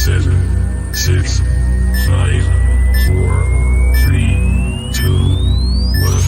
7, 6, 5, 4, 3, 2, 1.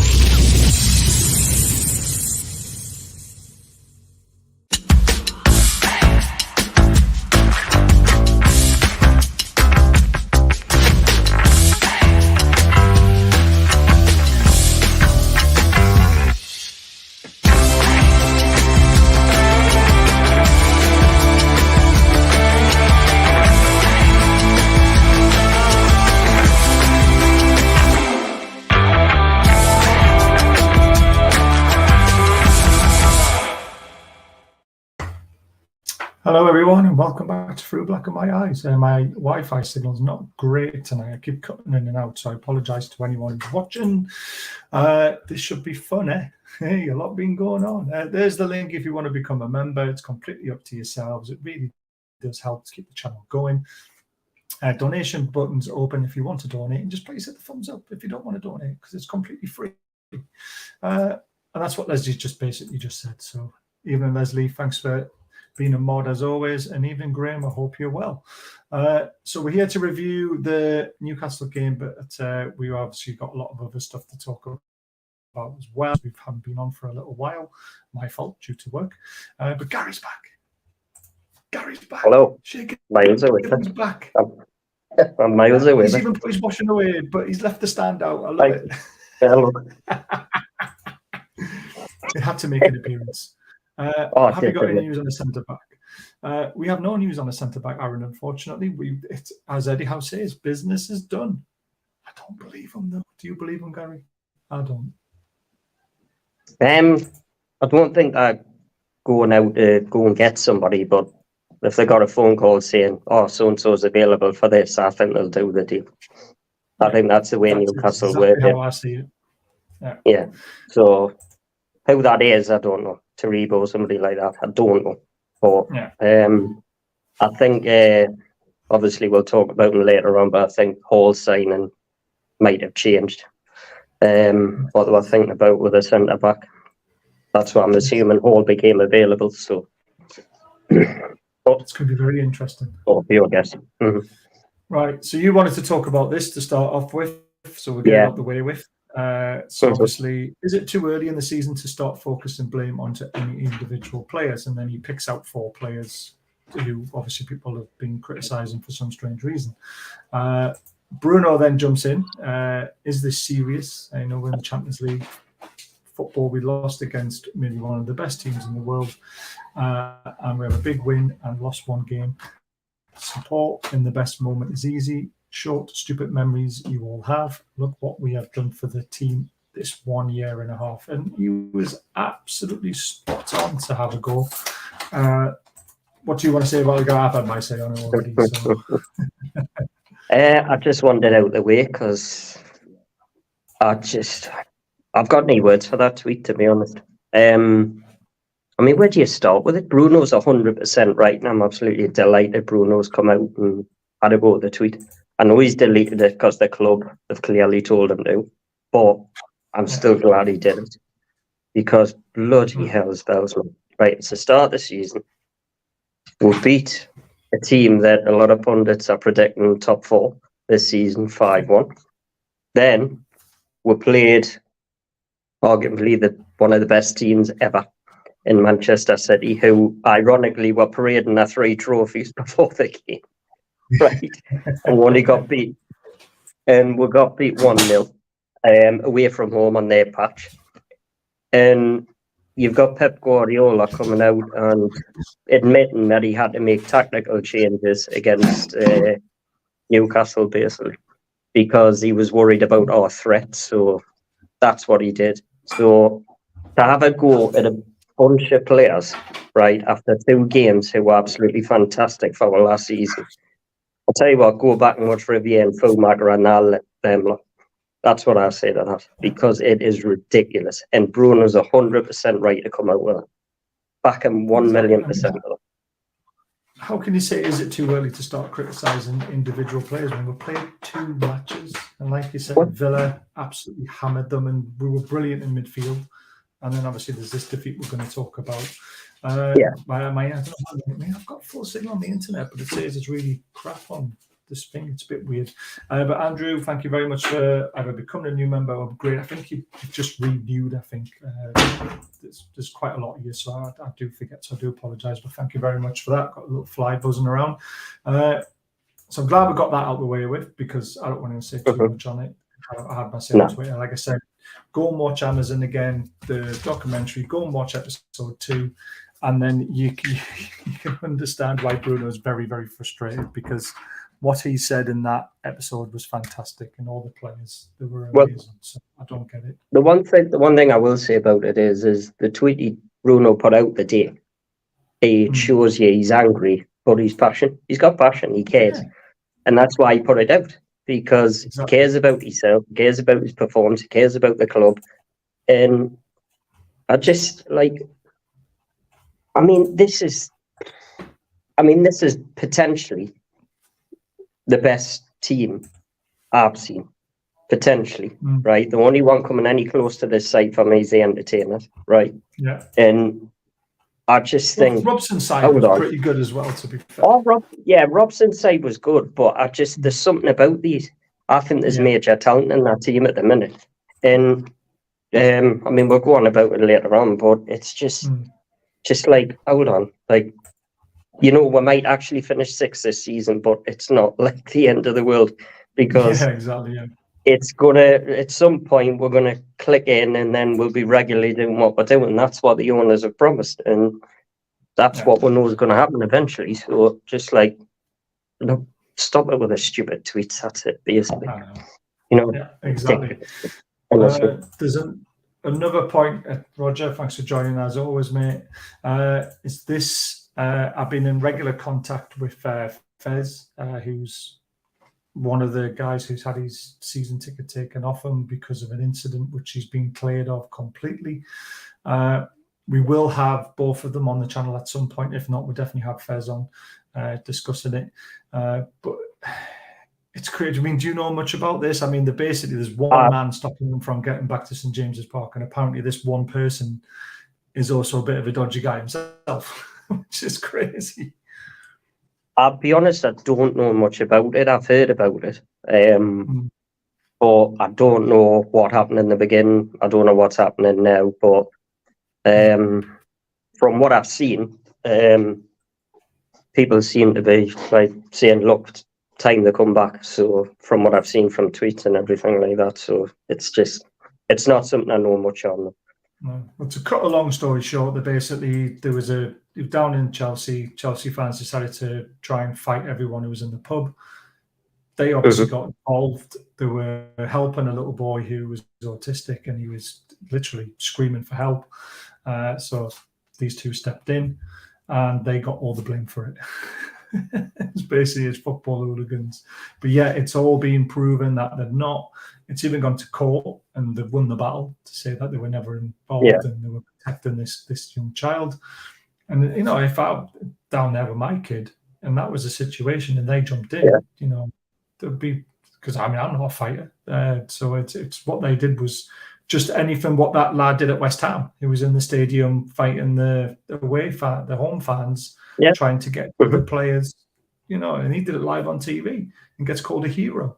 Hello everyone and welcome back to Through Black and My Eyes. My Wi-Fi signal's not great tonight. I keep cutting in and out, so I apologise to anyone who's watching. This should be fun, eh? Hey, a lot been going on. There's the link if you want to become a member. It's completely up to yourselves. It really does help to keep the channel going. Donation button's open if you want to donate, and just please hit the thumbs up if you don't want to donate, because it's completely free. And that's what Leslie just basically just said. So even Leslie, thanks for being a mod as always, and even Graham, I hope you're well. So we're here to review the Newcastle game, but we obviously got a lot of other stuff to talk about as well. We haven't been on for a little while, my fault, due to work. But Gary's back. Gary's back. Hello. Miles away. He's back. I'm miles away. He's even put his washing away, but he's left the stand out. I love it. Hello. It had to make an appearance. Have you got any news on the centre back? We have no news on the centre back, Aaron. Unfortunately, as Eddie Howe says, business is done. I don't believe him though. Do you believe him, Gary? I don't. I don't think I'm going out to go and get somebody, but if they got a phone call saying, "Oh, so and so is available for this," I think they'll do the deal. I think that's the way Newcastle work. How I see it. Yeah. So how that is, I don't know. Taribo or somebody like that, I don't know. But I think obviously we'll talk about him later on, but I think Hall's signing might have changed what they were thinking about with a centre back. That's what I'm assuming. Hall became available, so it's going to be very interesting. Your guess. Mm-hmm. Right, so you wanted to talk about this to start off with, so we'll get it out the way with. So obviously, is it too early in the season to start focusing blame onto any individual players? And then he picks out 4 players who obviously people have been criticising for some strange reason. Bruno then jumps in. Is this serious? I know in the Champions League football we lost against maybe one of the best teams in the world, and we have a big win and lost 1 game. Support in the best moment is easy. Short, stupid memories you all have. Look what we have done for the team this 1 year and a half. And he was absolutely spot on to have a go. What do you want to say about the guy? I've had my say on it already. So. I just wanted out the way because I've got any words for that tweet, to be honest. I mean, where do you start with it? Bruno's 100% right, and I'm absolutely delighted Bruno's come out and had a go at the tweet. I know he's deleted it because the club have clearly told him to, but I'm still glad he did it because bloody hell spells me. Right, it's the start of the season. We beat a team that a lot of pundits are predicting top 4 this season, 5-1. Then we played arguably one of the best teams ever in Manchester City, who ironically were parading their 3 trophies before the game. Right, and we got beat, and we got beat 1-0 away from home on their patch. And you've got Pep Guardiola coming out and admitting that he had to make tactical changes against Newcastle, basically, because he was worried about our threats. So that's what he did. So to have a go at a bunch of players, right, after 2 games who were absolutely fantastic for our last season. I'll tell you what, go back and watch Riviere and Fullmaker and I'll let them look. That's what I say to that, because it is ridiculous. And Bruno's 100% right to come out with it. Back him 1,000,000%. How can you say, is it too early to start criticising individual players when we played 2 matches? And like you said, Villa absolutely hammered them and we were brilliant in midfield. And then obviously there's this defeat we're going to talk about. Yeah. I don't know, I've got full signal on the internet, but it says it's really crap on this thing. It's a bit weird. But Andrew, thank you very much for either becoming a new member or upgrade. I think you've just renewed. I think there's quite a lot of you, so I do forget. So I do apologise, but thank you very much for that. Got a little fly buzzing around. So I'm glad we got that out of the way with, because I don't want to say too much on it. I had myself on Twitter. Like I said, go and watch Amazon again, the documentary. Go and watch episode 2. And then you can understand why Bruno's very, very frustrated, because what he said in that episode was fantastic, and all the players, they were amazing. So I don't get it. The one thing I will say about it is the tweet Bruno put out the day. It shows you he's angry, but he's passionate. He's got passion. He cares, and that's why he put it out, because he cares about himself, he cares about his performance, he cares about the club, and I just like. This is potentially the best team I've seen, potentially, right? The only one coming any close to this side for me is the Entertainers, right? Yeah. And I just think Robson's side was pretty good as well, to be fair. Robson's side was good, but there's something about these. I think there's major talent in that team at the minute. And we'll go on about it later on, but it's just like, hold on, like, we might actually finish 6th this season, but it's not like the end of the world, because it's gonna, at some point, we're gonna click in, and then we'll be regularly doing what we're doing. That's what the owners have promised, and that's what we know is going to happen eventually. So just like, stop it with the stupid tweets. That's it, basically. Yeah, exactly. There's another point, Roger, thanks for joining as always, mate. Is this, I've been in regular contact with Fez, who's one of the guys who's had his season ticket taken off him because of an incident which he's been cleared of completely. We will have both of them on the channel at some point. If not, we'll definitely have Fez on discussing it. But it's crazy. Do you know much about this? There's one man stopping them from getting back to St James's Park, and apparently this one person is also a bit of a dodgy guy himself, which is crazy. I'll be honest, I don't know much about it. I've heard about it, but I don't know what happened in the beginning. I don't know what's happening now, but from what I've seen, people seem to be like saying, look, time to come back. So from what I've seen from tweets and everything like that, so it's not something I know much on. No. Well, to cut a long story short, there was down in Chelsea fans decided to try and fight everyone who was in the pub. They obviously got involved. They were helping a little boy who was autistic, and he was literally screaming for help. So these two stepped in, and they got all the blame for it. It's basically as football hooligans. But yeah, it's all been proven that they're not. It's even gone to court, and they've won the battle to say that they were never involved and they were protecting this young child. And if I down there with my kid and that was a situation and they jumped in, there'd be, because I'm not a fighter. So it's what they did was just anything what that lad did at West Ham. He was in the stadium fighting the home fans, trying to get the players, and he did it live on TV and gets called a hero.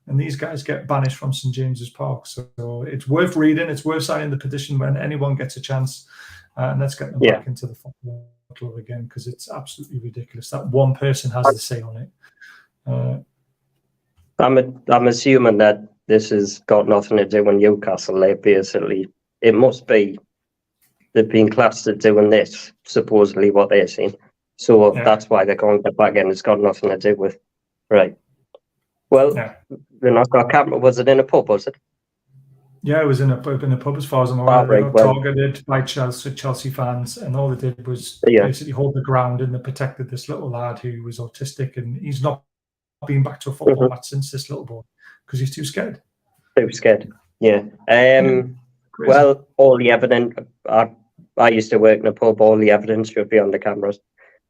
And these guys get banished from St James's Park. So it's worth reading. It's worth signing the petition when anyone gets a chance. And let's get them back into the football club again, because it's absolutely ridiculous that one person has the say on it. I'm assuming that this has got nothing to do with Newcastle. Basically, it must be they've been classed as doing this, supposedly what they're saying. So that's why they're going to get back in. It's got nothing to do with, right? Well, they're not got camera. Was it in a pub? Was it? Yeah, it was in a pub, as far as I'm aware. They got targeted by Chelsea fans, and all they did was basically hold the ground, and they protected this little lad who was autistic, and he's not been back to a football match since, this little boy, because he's too scared. Too scared. Yeah. Well, all the evidence. I used to work in a pub. All the evidence should be on the cameras,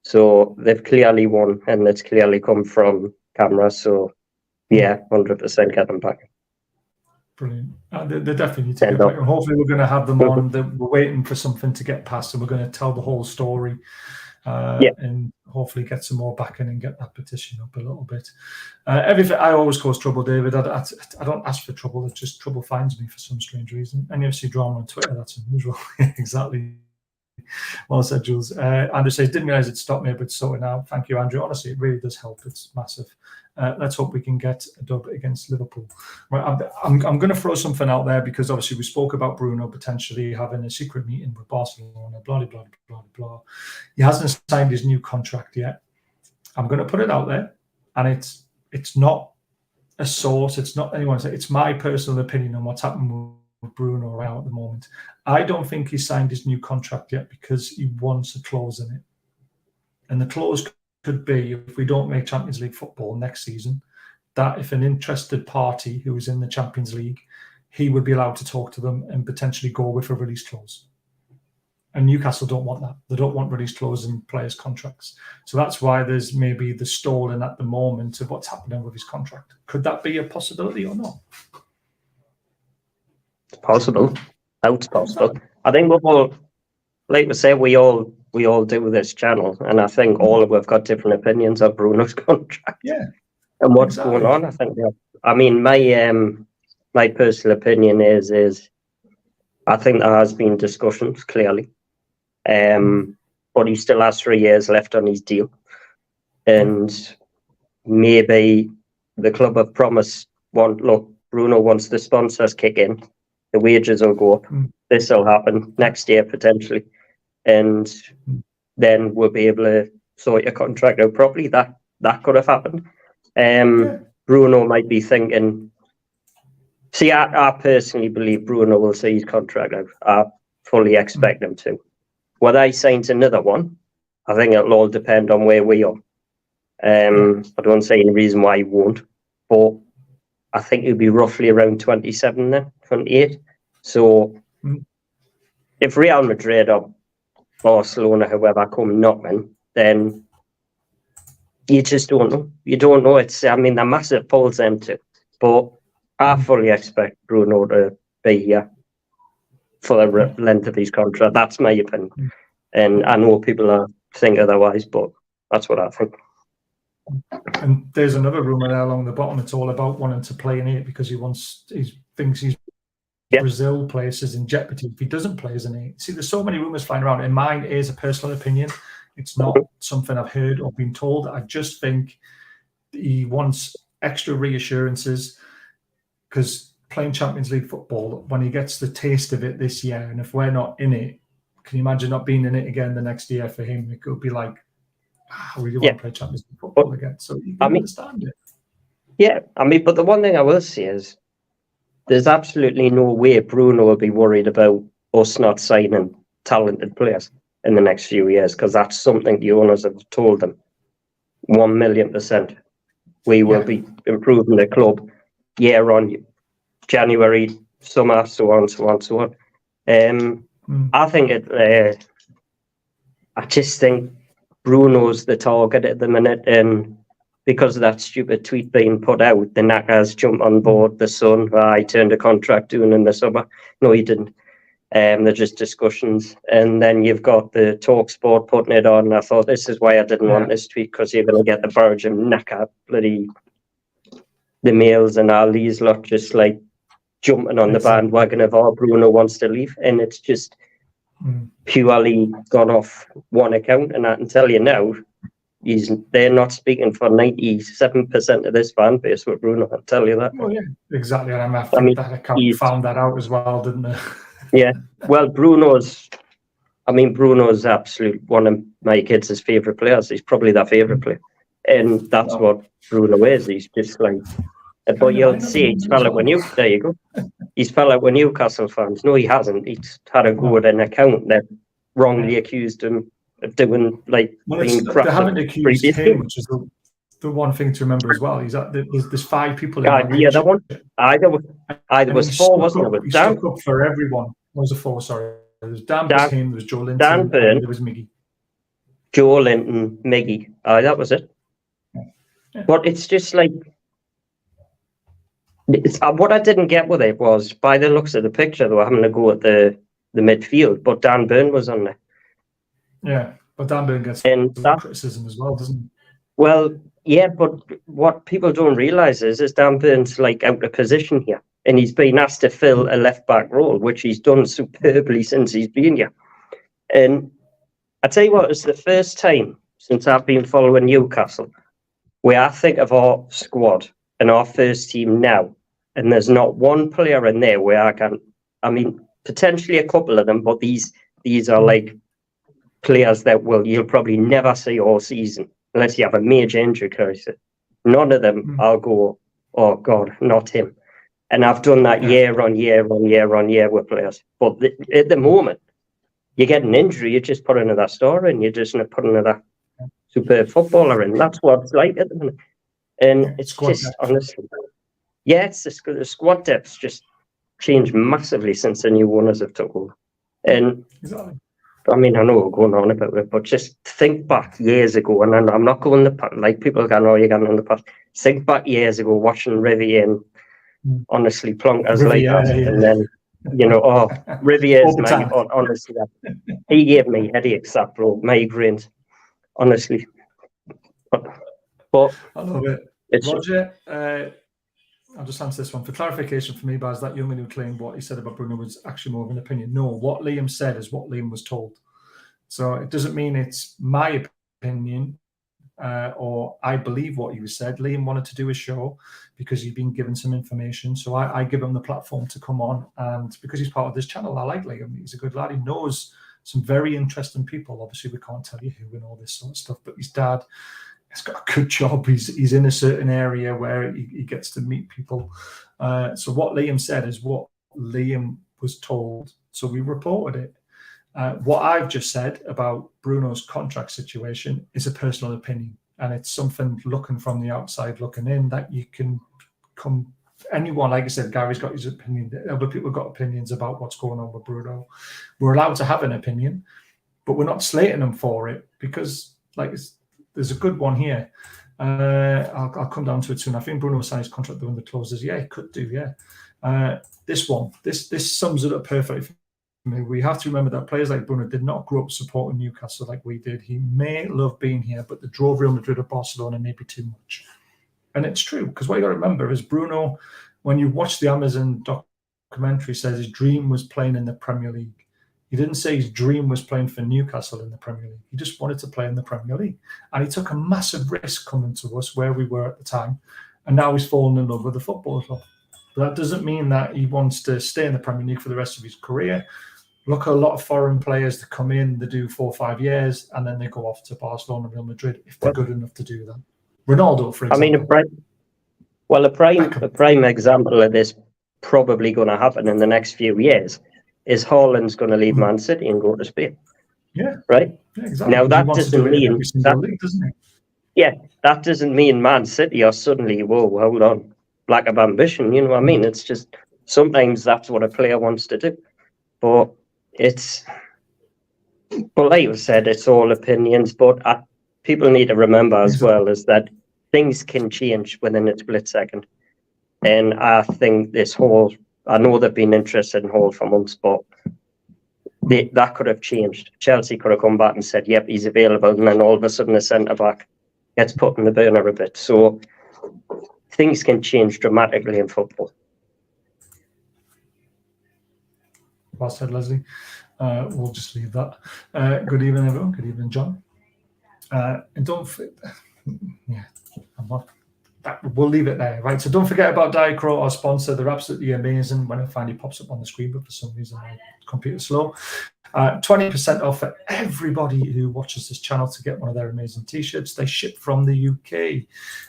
so they've clearly won, and it's clearly come from cameras. So. Yeah, 100% get them back. Brilliant. They definitely need to get back. And hopefully we're going to have them on. We're waiting for something to get past, and we're going to tell the whole story and hopefully get some more backing and get that petition up a little bit. Everything. I always cause trouble, David. I don't ask for trouble. It's just trouble finds me for some strange reason. NUFC drama on Twitter, that's unusual. Exactly. Well said, Jules. Andrew says, didn't realise it stopped me, but it's sorted now. Thank you, Andrew. Honestly, it really does help. It's massive. Let's hope we can get a dub against Liverpool. Right, I'm going to throw something out there because obviously we spoke about Bruno potentially having a secret meeting with Barcelona, blah, blah, blah, blah, blah. He hasn't signed his new contract yet. I'm going to put it out there, and it's not a source. It's not anyone's. It's my personal opinion on what's happening with Bruno right now at the moment. I don't think he signed his new contract yet because he wants a clause in it. And the clause could be, if we don't make Champions League football next season, that if an interested party who is in the Champions League, he would be allowed to talk to them and potentially go with a release clause. And Newcastle don't want that. They don't want release clauses in players' contracts. So that's why there's maybe the stalling at the moment of what's happening with his contract. Could that be a possibility or not? It's possible. It's possible. I think we've all, like we say, we all do this channel, and I think all of we've got different opinions of Bruno's contract. Yeah. And what's going on. I think. I mean, my personal opinion is I think there has been discussions clearly, but he still has 3 years left on his deal, and maybe the club have promised. Look, Bruno, once the sponsors kick in, the wages will go up. This will happen next year potentially, and then we'll be able to sort your contract out properly. That could have happened. Bruno might be thinking. See, I personally believe Bruno will see his contract out. I fully expect him to. Whether he signs another one, I think it'll all depend on where we are. I don't see any reason why he won't, but I think he'll be roughly around 27 then, 28. So if Real Madrid or Barcelona, whoever, come knocking, then you just don't know. You don't know. They're massive polls them too. But I fully expect Bruno to be here for the length of his contract. That's my opinion. And I know people think otherwise, but that's what I think. And there's another rumour there along the bottom. It's all about wanting to play in 8 because he thinks his Brazil place is in jeopardy if he doesn't play as an 8. See, there's so many rumours flying around, and mine is a personal opinion. It's not something I've heard or been told. I just think he wants extra reassurances because playing Champions League football, when he gets the taste of it this year, and if we're not in it, can you imagine not being in it again the next year for him? It could be like, I really want to play Champions League football again. So you can understand it. Yeah, but the one thing I will say is there's absolutely no way Bruno will be worried about us not signing talented players in the next few years, because that's something the owners have told them 1,000,000%. We will be improving the club year on January, summer, so on, so on, so on. I think I just think Bruno's the target at the minute, and because of that stupid tweet being put out, the knackers jumped on board the Sun. I turned a contract doing in the summer. No, he didn't. They're just discussions. And then you've got the TalkSport putting it on. I thought, this is why I didn't want this tweet, because you're going to get the Belgium knacker, bloody the males and all these lot just like jumping on the bandwagon of, Bruno wants to leave. And it's just purely gone off one account. And I can tell you now, they're not speaking for 97% of this fan base with Bruno, I'll tell you that. Well, yeah, exactly. And I think that account found that out as well, didn't it? Yeah. Well, Bruno's absolute one of my kids' favourite players. He's probably their favourite player. And that's what Bruno is. He's just like, but you'll see he's fell out with there you go. He's fell out with Newcastle fans. No, he hasn't. He's had a go at an account that wrongly accused him of doing being crap. They haven't accused him, which is the one thing to remember as well. Is that there's 5 people in that the other one. Either was 4, wasn't it? He stuck up for everyone. What was it 4? Sorry. There was Dan Byrne, there was Joe Linton, and there was Miggy. Joe Linton, Miggy. That was it. Yeah. But it's just like, What I didn't get with it was, by the looks of the picture, they were having to go at the midfield, but Dan Burn was on there. Yeah, but Dan Burn gets criticism as well, doesn't he? Well, yeah, but what people don't realise is Dan Burn's like out of position here, and he's been asked to fill a left-back role, which he's done superbly since he's been here. And I tell you what, it's the first time since I've been following Newcastle where I think of our squad and our first team now, and there's not one player in there where I mean, potentially a couple of them, but these are like players that you'll probably never see all season unless you have a major injury crisis. None of them I'll go, oh God, not him. And I've done that year on year with players. But at the moment, you get an injury, you just put another star in, you just put another superb footballer in. That's what it's like at the minute. And it's just, honestly, it's the squad depth's just changed massively since the new owners have took over. And I mean, I know we're going on about it, but just think back years ago, and I'm not going like people can know you're going in the past. Think back years ago, watching Riviere and honestly plunkers like that, and then Riviere's honestly, he gave me headaches, that bloke, migraines, honestly. But I love it. Roger, I'll just answer this one. For clarification for me, Baz, that young man who claimed what he said about Bruno was actually more of an opinion. No, what Liam said is what Liam was told. So it doesn't mean it's my opinion or I believe what he said. Liam wanted to do a show because he'd been given some information. So I give him the platform to come on. And because he's part of this channel, I like Liam. He's a good lad. He knows some very interesting people. Obviously, we can't tell you who and all this sort of stuff. But his dad has got a good job. He's in a certain area where he gets to meet people. So what Liam said is what Liam was told. So we reported it. What I've just said about Bruno's contract situation is a personal opinion. And it's something looking from the outside, looking in, that you can come... Anyone, like I said, Gary's got his opinion. Other people have got opinions about what's going on with Bruno. We're allowed to have an opinion, but we're not slating them for it because, there's a good one here. I'll come down to it soon. I think Bruno signed his contract when the closes. Yeah, he could do. Yeah, this one, this sums it up perfectly for me. We have to remember that players like Bruno did not grow up supporting Newcastle like we did. He may love being here, but the drove Real Madrid or Barcelona may be too much. And it's true, because what you got to remember is Bruno, when you watch the Amazon documentary, says his dream was playing in the Premier League. He didn't say his dream was playing for Newcastle in the Premier League. He just wanted to play in the Premier League. And he took a massive risk coming to us where we were at the time. And now he's fallen in love with the football club. But that doesn't mean that he wants to stay in the Premier League for the rest of his career. Look at a lot of foreign players that come in, they do 4 or 5 years, and then they go off to Barcelona, Real Madrid, if they're good enough to do that. Ronaldo, for example. A prime example of this probably going to happen in the next few years is Haaland's going to leave Man City and go to Spain. Yeah. Right? Yeah, exactly. Now, that doesn't mean... league, doesn't it? Yeah, that doesn't mean Man City are suddenly, whoa, hold on, lack of ambition, you know what I mean? It's just, sometimes that's what a player wants to do. But like you said, it's all opinions, but people need to remember as well is that things can change within a split second. And I think I know they've been interested in Hall for months, but that could have changed. Chelsea could have come back and said, yep, he's available, and then all of a sudden the centre-back gets put in the burner a bit. So things can change dramatically in football. Well said, Leslie. We'll just leave that. Good evening, everyone. Good evening, John. And don't we'll leave it there, right? So don't forget about Diacro, our sponsor. They're absolutely amazing. When it finally pops up on the screen, but for some reason my computer's slow. 20% off for everybody who watches this channel to get one of their amazing t-shirts. They ship from the UK.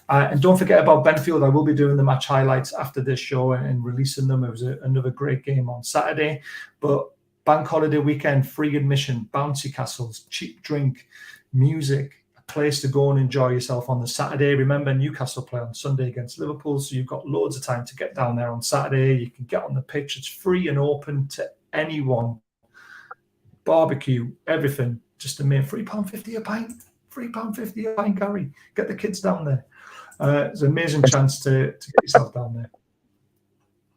And don't forget about Benfield. I will be doing the match highlights after this show and releasing them. It was another great game on Saturday. But bank holiday weekend, free admission, bouncy castles, cheap drink, music, a place to go and enjoy yourself on the Saturday. Remember, Newcastle play on Sunday against Liverpool, so you've got loads of time to get down there on Saturday. You can get on the pitch. It's free and open to anyone. Barbecue, everything. Just a mere £3.50 a pint. £3.50 a pint, Gary. Get the kids down there. It's an amazing chance to get yourself down there.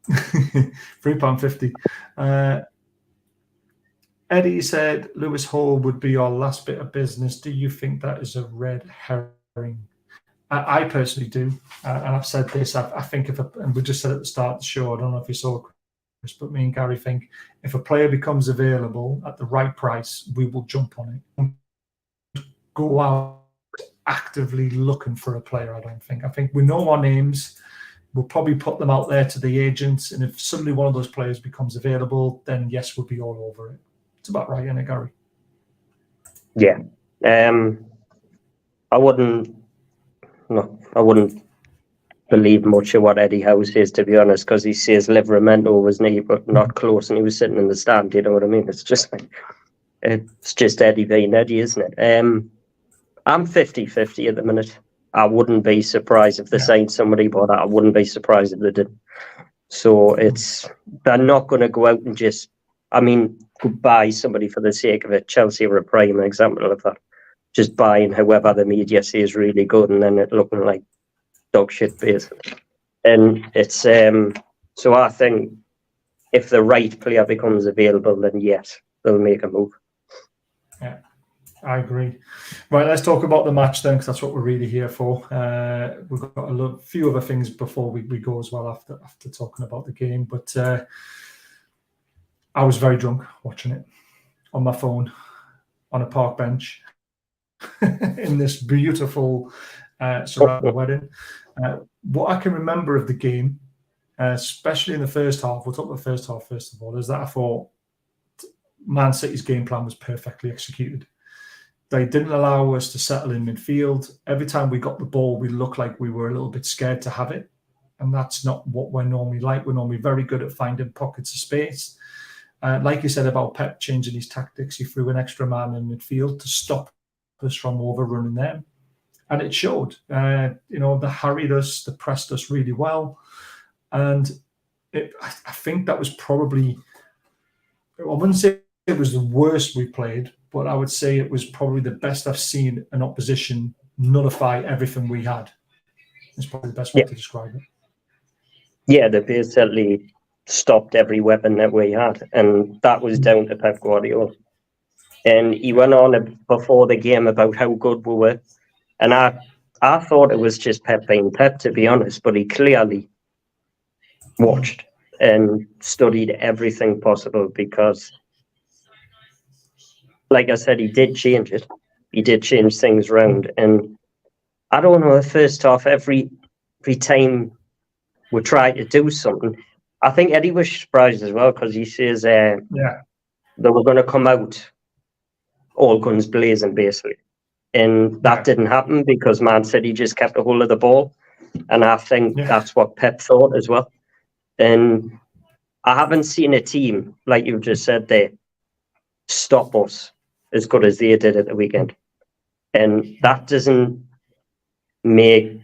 £3.50. Eddie said Lewis Hall would be our last bit of business. Do you think that is a red herring? I personally do, and I've said this. I think and we just said at the start of the show, I don't know if you saw, Chris, but me and Gary think if a player becomes available at the right price, we will jump on it. Go out actively looking for a player. I don't think. I think we know our names. We'll probably put them out there to the agents, and if suddenly one of those players becomes available, then yes, we'll be all over it. It's about right, isn't it, Gary? Yeah. I wouldn't believe much of what Eddie Howe says, to be honest, because he says Livermento was near but not close, and he was sitting in the stand. You know what I mean? It's just Eddie being Eddie, isn't it? I'm 50-50 at the minute. I wouldn't be surprised if they signed somebody, but I wouldn't be surprised if they didn't. So they're not going to go out and just, could buy somebody for the sake of it. Chelsea are a prime example of that. Just buying whoever the media says is really good and then it looking like dog shit, basically. And it's, so I think if the right player becomes available, then yes, they'll make a move. Yeah, I agree. Right, let's talk about the match then, because that's what we're really here for. We've got a few other things before we go as well after talking about the game. But I was very drunk watching it on my phone on a park bench in this beautiful Serrano wedding. What I can remember of the game, especially in the first half, we'll talk about the first half first of all, is that I thought Man City's game plan was perfectly executed. They didn't allow us to settle in midfield. Every time we got the ball, we looked like we were a little bit scared to have it. And that's not what we're normally like. We're normally very good at finding pockets of space. Like you said about Pep changing his tactics, he threw an extra man in midfield to stop us from overrunning them. And it showed. They harried us, they pressed us really well. And I think that was probably, I wouldn't say it was the worst we played, but I would say it was probably the best I've seen an opposition nullify everything we had. It's probably the best way to describe it. Yeah, they basically stopped every weapon that we had, and that was down to Pep Guardiola. And he went on before the game about how good we were, and I thought it was just Pep being Pep, to be honest, but he clearly watched and studied everything possible, because like I said, he did change it. He did change things around. And I don't know, the first half, every time we tried to do something, I think Eddie was surprised as well, because he says they were going to come out all guns blazing, basically. And that didn't happen because Man City just kept a hold of the ball. And I think that's what Pep thought as well. And I haven't seen a team, like you just said there, stop us as good as they did at the weekend. And that doesn't make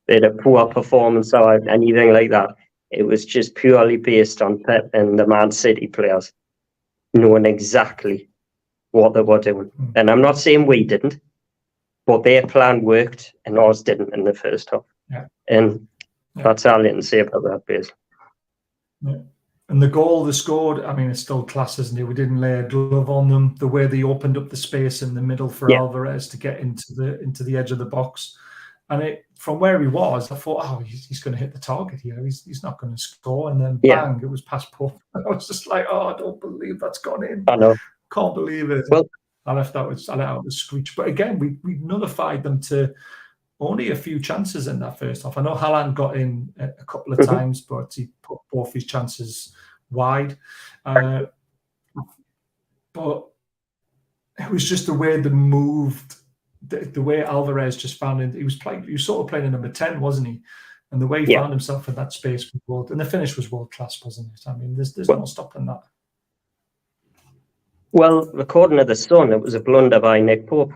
it a poor performance or anything like that. It was just purely based on Pep and the Man City players knowing exactly what they were doing. And I'm not saying we didn't, but their plan worked and ours didn't in the first half. And that's all I can say about that, basically. And the goal they scored, it's still class, isn't it? We didn't lay a glove on them. The way they opened up the space in the middle for Alvarez to get into the edge of the box. And from where he was, I thought, he's going to hit the target here. He's not going to score. And then bang, it was past Pope. I was just like, I don't believe that's gone in. I know. Can't believe it. Well, I let out the screech. But again, we nullified them to only a few chances in that first half. I know Haaland got in a couple of times, but he put both his chances wide. But it was just the way they moved, the way Alvarez just found it. He was sort of playing a number 10, wasn't he? And the way he found himself in that space was world, and the finish was world class, wasn't it? There's no stopping that. Well, according to the Sun, it was a blunder by Nick Pope.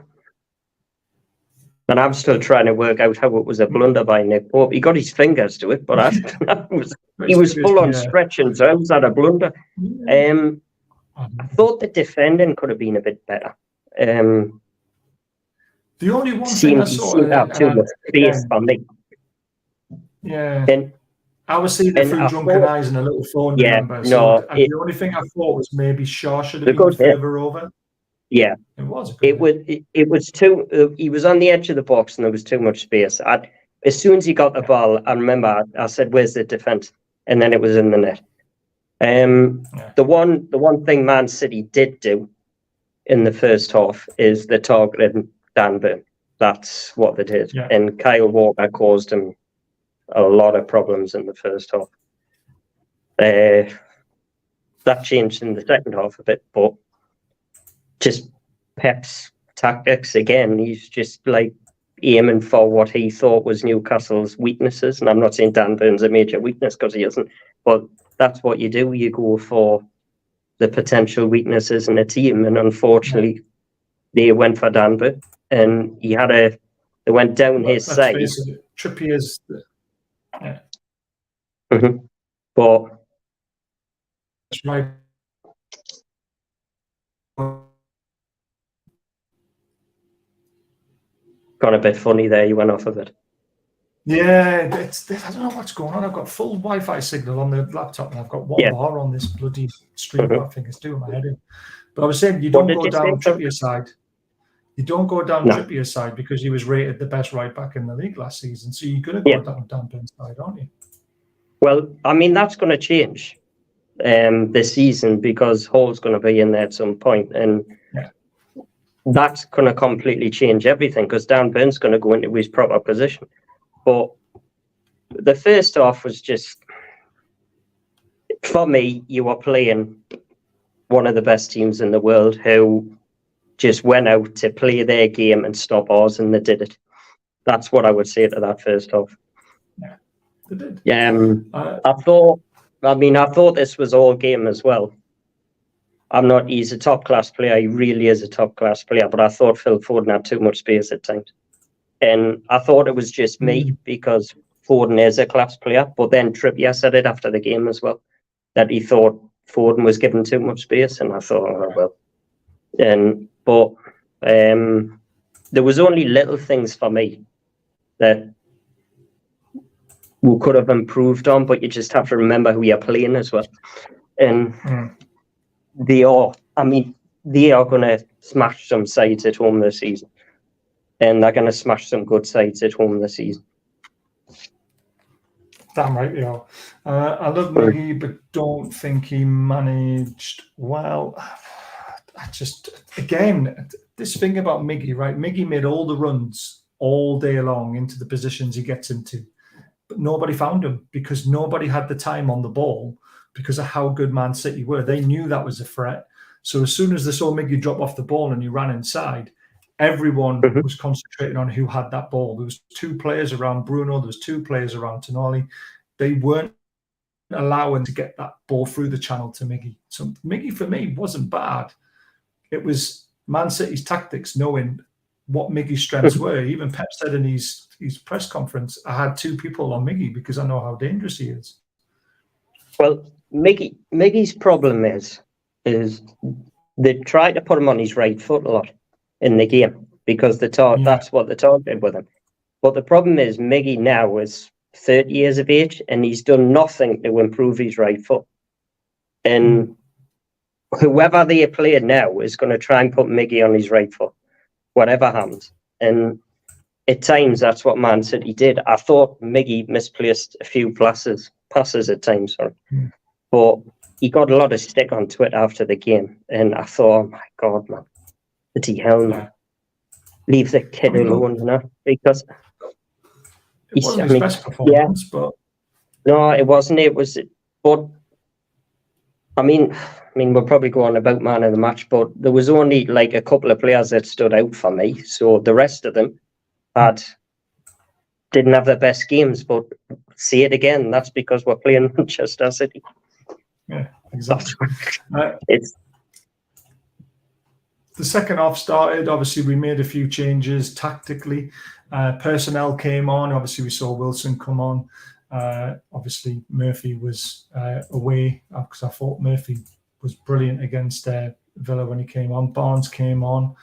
And I'm still trying to work out how it was a blunder by Nick Pope. He got his fingers to it, but he was full on stretching, so it was that a blunder. I thought the defending could have been a bit better. The only one thing I saw... Yeah. I was seeing it through drunken eyes and a little phone, remember? So the only thing I thought was maybe Shaw should have been further over. Yeah. It was. It was too. He was on the edge of the box, and there was too much space. As soon as he got the ball, I remember I said, "Where's the defense?" And then it was in the net. The one thing Man City did do in the first half is the targeted Dan Burn. That's what they did, and Kyle Walker caused him a lot of problems in the first half. That changed in the second half a bit, but just Pep's tactics again. He's just like aiming for what he thought was Newcastle's weaknesses. And I'm not saying Dan Burn's a major weakness because he isn't, but that's what you do. You go for the potential weaknesses in a team. And unfortunately, they went for Dan Burn. And they went down his side. Trippier's. But that's right. Got a bit funny there. You went off a bit. Yeah, I don't know what's going on. I've got full Wi-Fi signal on the laptop, and I've got one bar on this bloody stream. I think it's doing my head in. But I was saying, you don't go down Trippier's side. You don't go down Trippier's side because he was rated the best right back in the league last season. So you're going to go down Dan Burn's side, aren't you? Well, I mean, that's going to change this season because Hall's going to be in there at some point, and that's going to completely change everything because Dan Burn's going to go into his proper position. But the first half was just, for me, you were playing one of the best teams in the world who just went out to play their game and stop ours, and they did it. That's what I would say to that first half. Yeah, they did. I thought this was all game as well. He's a top class player. He really is a top class player, but I thought Phil Foden had too much space at times. And I thought it was just me because Foden is a class player. But then Trippier said it after the game as well, that he thought Foden was given too much space. And I thought, but there was only little things for me that we could have improved on, but you just have to remember who you're playing as well. And they are going to smash some sides at home this season. And they're going to smash some good sides at home this season. Damn right, they are. I love Miggy, but don't think he managed well. This thing about Miggy, right? Miggy made all the runs all day long into the positions he gets into. But nobody found him because nobody had the time on the ball because of how good Man City were. They knew that was a threat. So as soon as they saw Miggy drop off the ball and he ran inside, everyone was concentrating on who had that ball. There was 2 players around Bruno. There was 2 players around Tonali. They weren't allowing to get that ball through the channel to Miggy. So Miggy, for me, wasn't bad. It was Man City's tactics, knowing what Miggy's strengths were. Even Pep said in his press conference, I had 2 people on Miggy because I know how dangerous he is. Well, Miggy's problem is they try to put him on his right foot a lot in the game because that's what they targeted with him. But the problem is Miggy now is 30 years of age and he's done nothing to improve his right foot. And whoever they play now is going to try and put Miggy on his right foot, whatever happens. And at times, that's what Man City did. I thought Miggy misplaced a few passes at times, but he got a lot of stick on Twitter after the game. And I thought, oh my God, man, bloody hell, man. Leave the kid alone, because it wasn't his best performance, but no, it wasn't. But I mean, we'll probably go on about man of the match, but there was only like a couple of players that stood out for me. So the rest of them didn't have their best games. But say it again, that's because we're playing Manchester City. Yeah, exactly. The second half started. Obviously, we made a few changes tactically. Personnel came on. Obviously, we saw Wilson come on. Obviously, Murphy was away because I thought Murphy was brilliant against Villa when he came on. Barnes came on.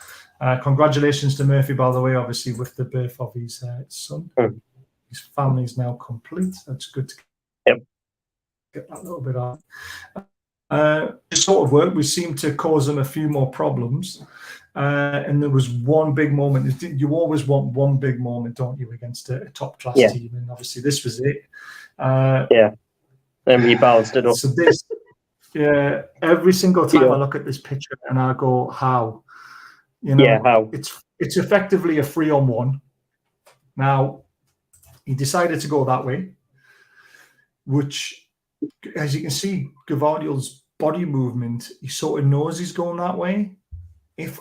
Congratulations to Murphy, by the way, obviously, with the birth of his son. His family is now complete. That's good. get that little bit on. It sort of worked. We seemed to cause them a few more problems. And there was one big moment. You always want one big moment, don't you, against a top-class team? And obviously this was it. Then we bounced it up. So this, every single time I look at this picture and I go, how? You know, how? It's effectively a 3-on-1. Now, he decided to go that way, which, as you can see, Gvardiol's body movement, he sort of knows he's going that way. If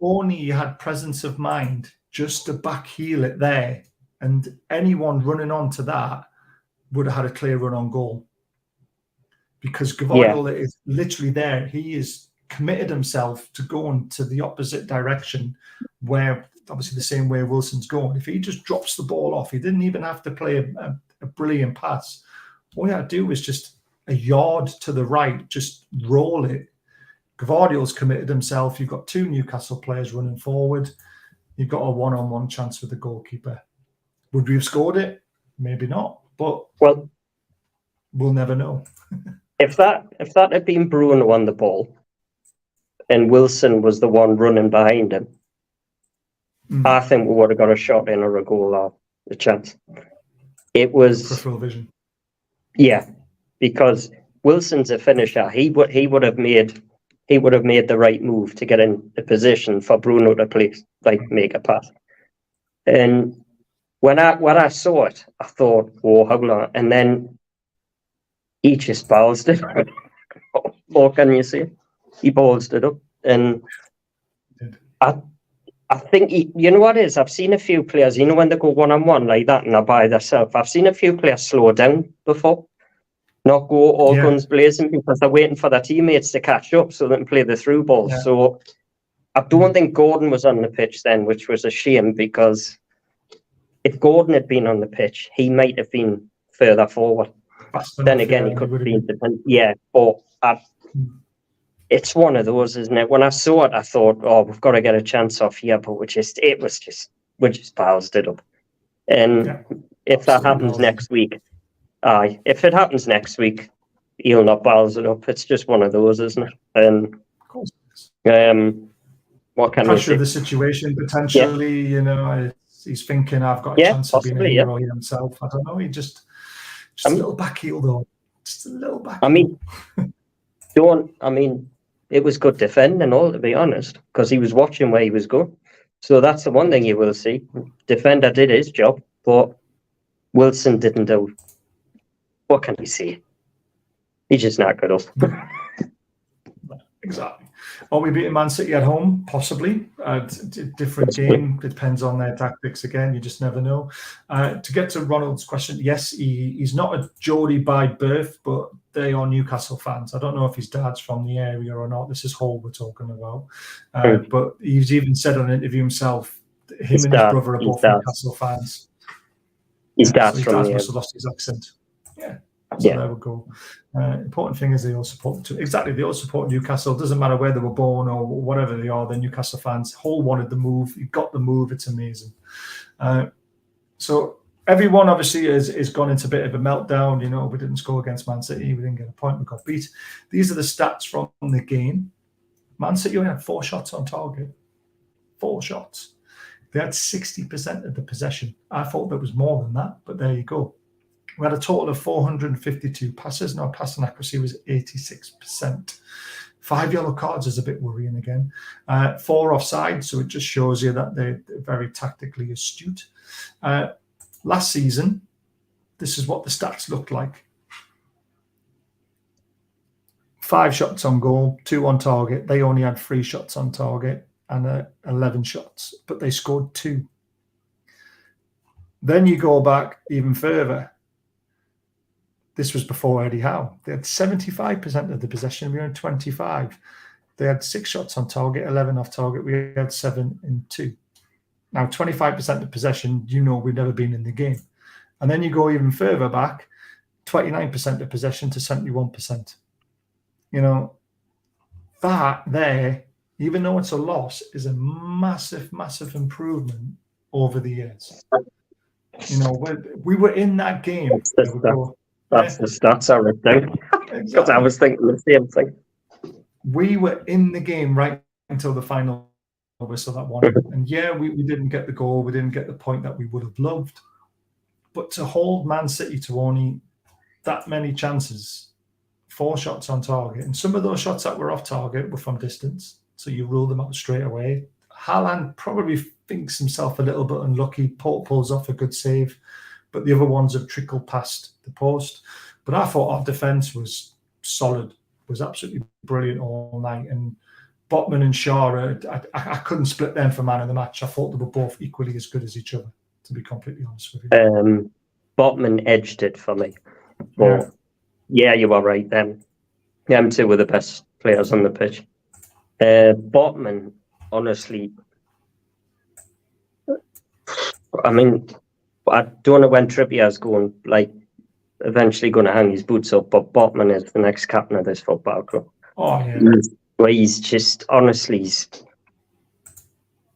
only he had presence of mind just to back heel it there, and anyone running onto that would have had a clear run on goal. Because Gvardiol is literally there. He is committed himself to going to the opposite direction, where obviously the same way Wilson's going. If he just drops the ball off, he didn't even have to play a brilliant pass. All he had to do was just a yard to the right, just roll it. Gvardiol's committed himself. You've got 2 Newcastle players running forward. You've got a one-on-one chance with the goalkeeper. Would we have scored it? Maybe not, but we'll never know. If that had been Bruno on the ball and Wilson was the one running behind him, I think we would have got a shot in or a goal or a chance. It was peripheral vision. Yeah, because Wilson's a finisher. He would have made the right move to get in a position for Bruno to make a pass. And when I saw it, I thought, "Oh, hold on!" And then he just ballsed it. What can you say? He ballsed it up, and I think you know what it is. I've seen a few players, when they go one-on-one like that and they're by themselves. I've seen a few players slow down before, not go all guns blazing because they're waiting for their teammates to catch up so they can play the through ball. Yeah. So I don't think Gordon was on the pitch then, which was a shame, because if Gordon had been on the pitch, he might have been further forward. Then again, he could have been. But it's one of those, isn't it? When I saw it, I thought, "Oh, we've got to get a chance off here," but we just bounced it up. And if that happens next week, if it happens next week, he'll not bounce it up. It's just one of those, isn't it? And of course, what can pressure of the situation potentially? He's thinking, "I've got a chance of being a hero himself." I don't know. He just a little back heel though. Just a little back. It was good defending and all, to be honest, because he was watching where he was going. So that's the one thing you will see. Defender did his job, but Wilson didn't do. What can you say? He's just not good enough. Exactly. Are we beating Man City at home? Possibly. Different game. Depends on their tactics again. You just never know. To get to Ronald's question, yes, he's not a Geordie by birth, but they are Newcastle fans. I don't know if his dad's from the area or not. This is Hull we're talking about. But he's even said on an interview himself, him and his brother are both Newcastle fans. His dad's from the must have lost his accent. Yeah. So there we go. Important thing is they all support. They all support Newcastle. It doesn't matter where they were born or whatever they are. They're Newcastle fans. Hull wanted the move. He got the move. It's amazing. So everyone obviously is gone into a bit of a meltdown. We didn't score against Man City. We didn't get a point. We got beat. These are the stats from the game. Man City only had 4 shots on target. 4 shots. They had 60% of the possession. I thought there was more than that, but there you go. We had a total of 452 passes, and our passing accuracy was 86%. 5 yellow cards is a bit worrying again. 4 offside, so it just shows you that they're very tactically astute. Last season, this is what the stats looked like. 5 shots on goal, 2 on target. They only had 3 shots on target and 11 shots, but they scored 2. Then you go back even further. This was before Eddie Howe. They had 75% of the possession. We had 25. They had 6 shots on target, 11 off target. We had 7 and 2. Now, 25% of possession, we've never been in the game. And then you go even further back, 29% of possession to 71%. That there, even though it's a loss, is a massive, massive improvement over the years. We were in that game. That's the stats I wrote down. Because I was thinking the same thing. We were in the game right until the final whistle that one. And yeah, we didn't get the goal. We didn't get the point that we would have loved. But to hold Man City to only that many chances, 4 shots on target, and some of those shots that were off target were from distance, so you rule them out straight away. Haaland probably thinks himself a little bit unlucky. Pope pulls off a good save, but the other ones have trickled past the post. But I thought our defence was solid, was absolutely brilliant all night. And Botman and Shaw, I couldn't split them for man of the match. I thought they were both equally as good as each other, to be completely honest with you. Botman edged it for me. But yeah, you are right then. Them two were the best players on the pitch. Botman, honestly, I mean, I don't know when Trippier's going, like, eventually going to hang his boots up, but Botman is the next captain of this football club. Oh, yeah. Where he's just, honestly,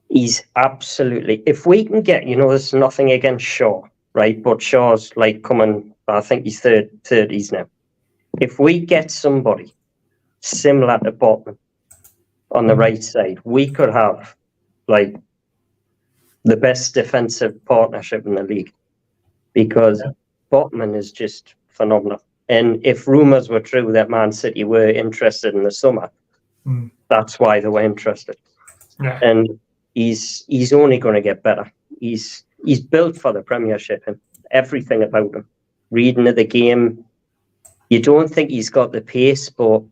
he's absolutely, if we can get, there's nothing against Shaw, right? But Shaw's like coming, I think he's 30s now. If we get somebody similar to Botman on the right side, we could have like the best defensive partnership in the league, because Botman is just phenomenal. And if rumours were true that Man City were interested in the summer, that's why they were interested. Yeah. And he's only going to get better. He's built for the Premiership, and everything about him. Reading of the game, you don't think he's got the pace, but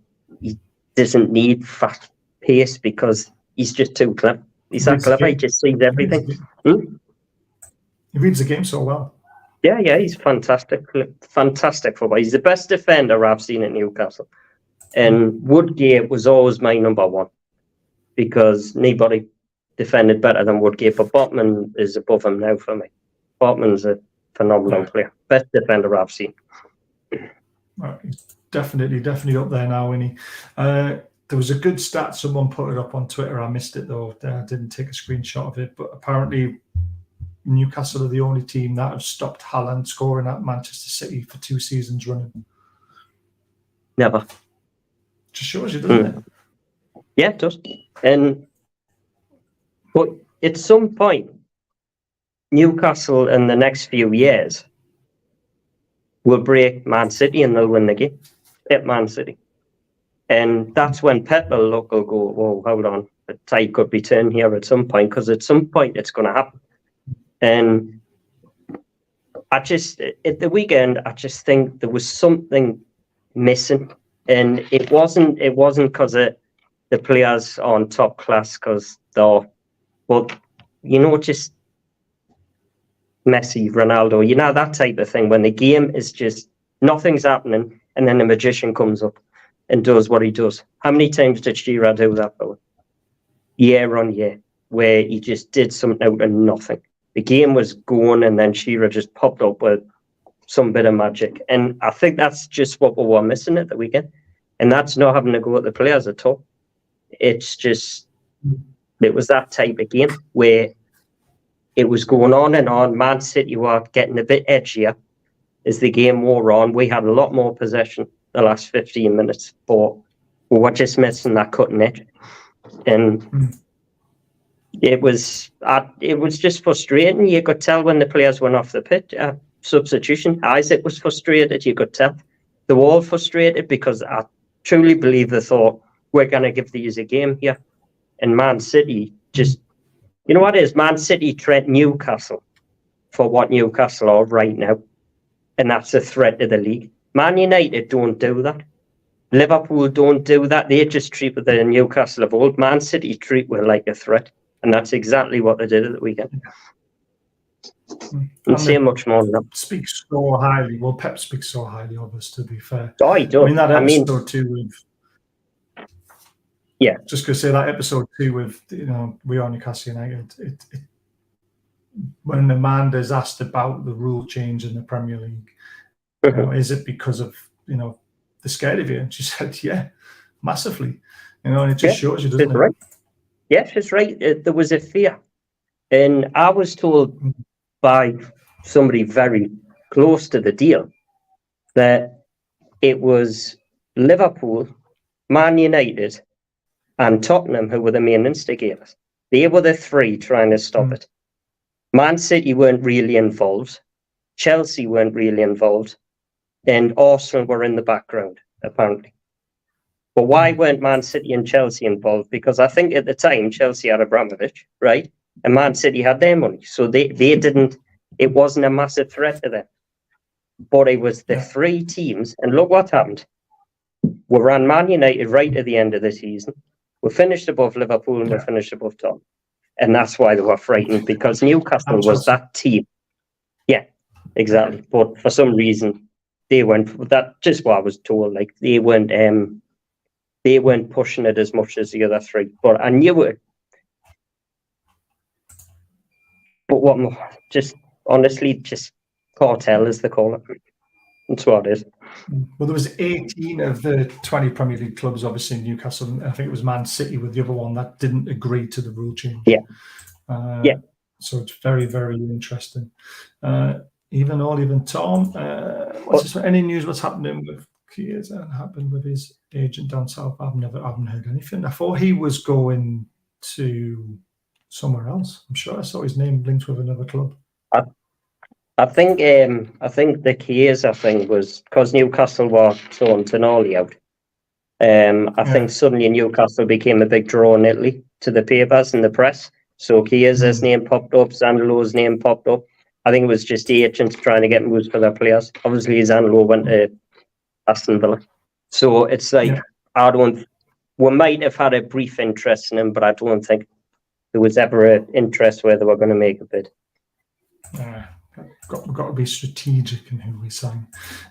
he doesn't need fast pace because he's just too clever. He's that clever, he just sees everything. He reads the game so well. Yeah, he's fantastic. Fantastic football. He's the best defender I've seen at Newcastle. And Woodgate was always my number one, because nobody defended better than Woodgate, but Botman is above him now for me. Botman's a phenomenal player. Best defender I've seen. Right. He's definitely up there now, isn't he? There was a good stat, someone put it up on Twitter. I missed it though. I didn't take a screenshot of it, but apparently Newcastle are the only team that have stopped Haaland scoring at Manchester City for 2 seasons running. Never. Just shows you, doesn't it? Yeah, it does. But at some point, Newcastle in the next few years will break Man City and they'll win the game at Man City. And that's when Pep will go, whoa, hold on, the tide could be turned here at some point, because at some point it's going to happen. And I just, at the weekend, I just think there was something missing. And it wasn't because the players are on top class, because they're, just Messi, Ronaldo, that type of thing, when the game is just, nothing's happening, and then the magician comes up and does what he does. How many times did Shearer do that, though? Year on year, where he just did something out of nothing. The game was going, and then Shearer just popped up with some bit of magic. And I think that's just what we were missing at the weekend. And that's not having to go at the players at all. It's just, it was that type of game where it was going on and on. Man City were getting a bit edgier as the game wore on. We had a lot more possession the last 15 minutes, but we were just missing that cutting edge. And it was just frustrating. You could tell when the players went off the pitch. Substitution. Isaac was frustrated. You could tell. They were all frustrated, because I truly believe they thought, we're going to give these a game here. And Man City just, you know what it is? Man City treat Newcastle for what Newcastle are right now. And that's a threat to the league. Man United don't do that. Liverpool don't do that. They just treat with the Newcastle of old. Man City treat with like a threat. And that's exactly what they did at the weekend. And say much more than that. Speaks so highly. Well, Pep speaks so highly of us, to be fair. Oh, he does. I mean, that episode 2 with... Yeah. Just going to say that episode 2 with, we are Newcastle United. When Amanda's asked about the rule change in the Premier League, is it because of, they're scared of you? And she said, yeah, massively. And it just shows you, doesn't it? Right. Yes, it's right. There was a fear. And I was told by somebody very close to the deal that it was Liverpool, Man United, and Tottenham who were the main instigators. They were the three trying to stop it. Man City weren't really involved. Chelsea weren't really involved. And Arsenal were in the background, apparently. But why weren't Man City and Chelsea involved? Because I think at the time, Chelsea had Abramovich, right? And Man City had their money. So they didn't, it wasn't a massive threat to them. But it was the three teams. And look what happened. We ran Man United right at the end of the season. We finished above Liverpool and we finished above Tottenham. And that's why they were frightened, because Newcastle was that team. Yeah, exactly. But for some reason, they weren't. That's just what I was told. Like they weren't pushing it as much as the other three. But I knew it. But what more? Just honestly, just cartel, as they call it. That's what it is. Well, there was 18 of the 20 Premier League clubs, obviously in Newcastle. And I think it was Man City with the other one that didn't agree to the rule change. Yeah. So it's very, very interesting. Even Tom. Any news? What's happening with Kears and happened with his agent down south? I haven't heard anything. I thought he was going to somewhere else. I'm sure I saw his name linked with another club. I think the Chiesa thing was because Newcastle were throwing Tonali out. I think suddenly Newcastle became a big draw in Italy to the papers and the press. So Chiesa's name popped up, Zaniolo's name popped up. I think it was just the agents trying to get moves for their players. Obviously, Zaniolo went to Aston Villa. So it's like, we might have had a brief interest in him, but I don't think there was ever an interest where they were going to make a bid. We've got to be strategic in who we sign.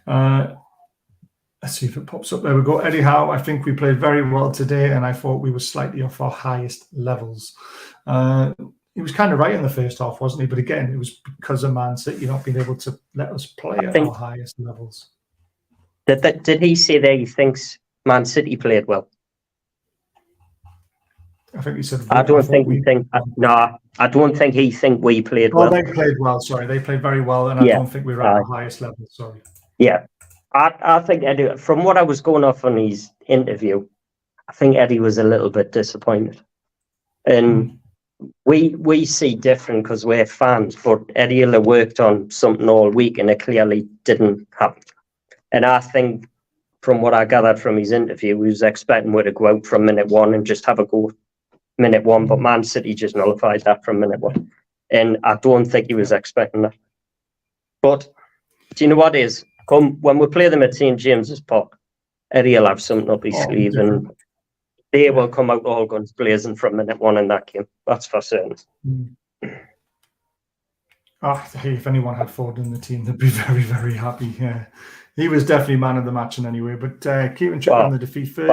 Let's see if it pops up. There we go. Eddie Howe, I think we played very well today, and I thought we were slightly off our highest levels. He was kind of right in the first half, wasn't he? But again, it was because of Man City not being able to let us play at our highest levels. Did he say that he thinks Man City played well? I think he said. I don't think he thinks we played well. They played well. Sorry, they played very well, and I don't think we were at our highest level. Sorry. Yeah, I think Eddie. From what I was going off on his interview, I think Eddie was a little bit disappointed, and we see different because we're fans. But Eddie worked on something all week, and it clearly didn't happen. And I think, from what I gathered from his interview, he was expecting we to go out from minute one and just have a go. Minute one, but Man City just nullified that from minute one. And I don't think he was expecting that. But do you know what is? When we play them at St. James's Park, Eddie will have something up his sleeve and they will come out all guns blazing from minute one in that game. That's for certain. If anyone had Ford in the team, they'd be very, very happy. Yeah. He was definitely man of the match in any way. But keeping track on the defeat first,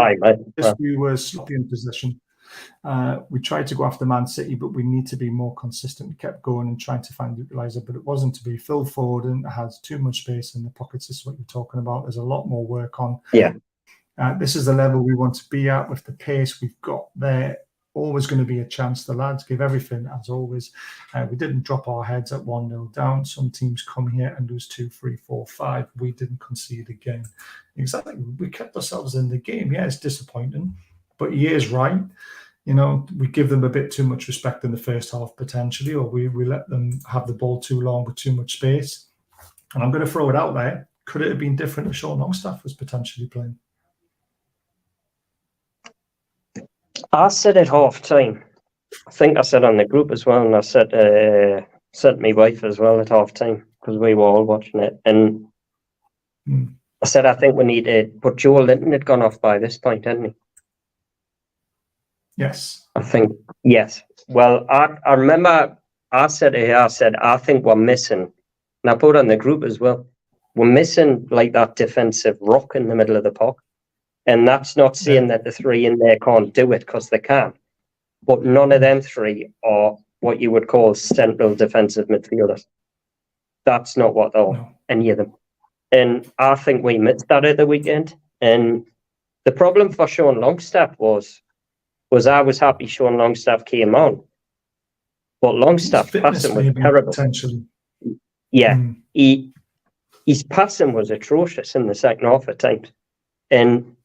we were sloppy in possession. We tried to go after Man City, but we need to be more consistent. We kept going and trying to find the equaliser, but it wasn't to be. Phil Foden has too much space in the pockets. This is what you're talking about. There's a lot more work on. Yeah. This is the level we want to be at with the pace we've got there. Always going to be a chance. The lads give everything, as always. We didn't drop our heads at 1-0 down. Some teams come here and lose 2, 3, 4, 5. We didn't concede again. Exactly. We kept ourselves in the game. Yeah, it's disappointing, but he is right. You know, we give them a bit too much respect in the first half, potentially, or we let them have the ball too long with too much space. And I'm going to throw it out there. Could it have been different if Sean Longstaff was potentially playing? I said at half time. I think I said on the group as well, and I said to my wife as well at half time because we were all watching it. And I said, I think we need to. But Joel Linton had gone off by this point, hadn't he? Yes. I think, yes. Well, I remember I said to her, I think we're missing, and I put on the group as well, we're missing like that defensive rock in the middle of the park. And that's not saying that the three in there can't do it, because they can. But none of them three are what you would call central defensive midfielders. That's not what they're, any of them. And I think we missed that at the weekend. And the problem for Sean Longstaff was I was happy Sean Longstaff came on. But Longstaff passing was terrible. Potentially. Yeah. his passing was atrocious in the second half at times. And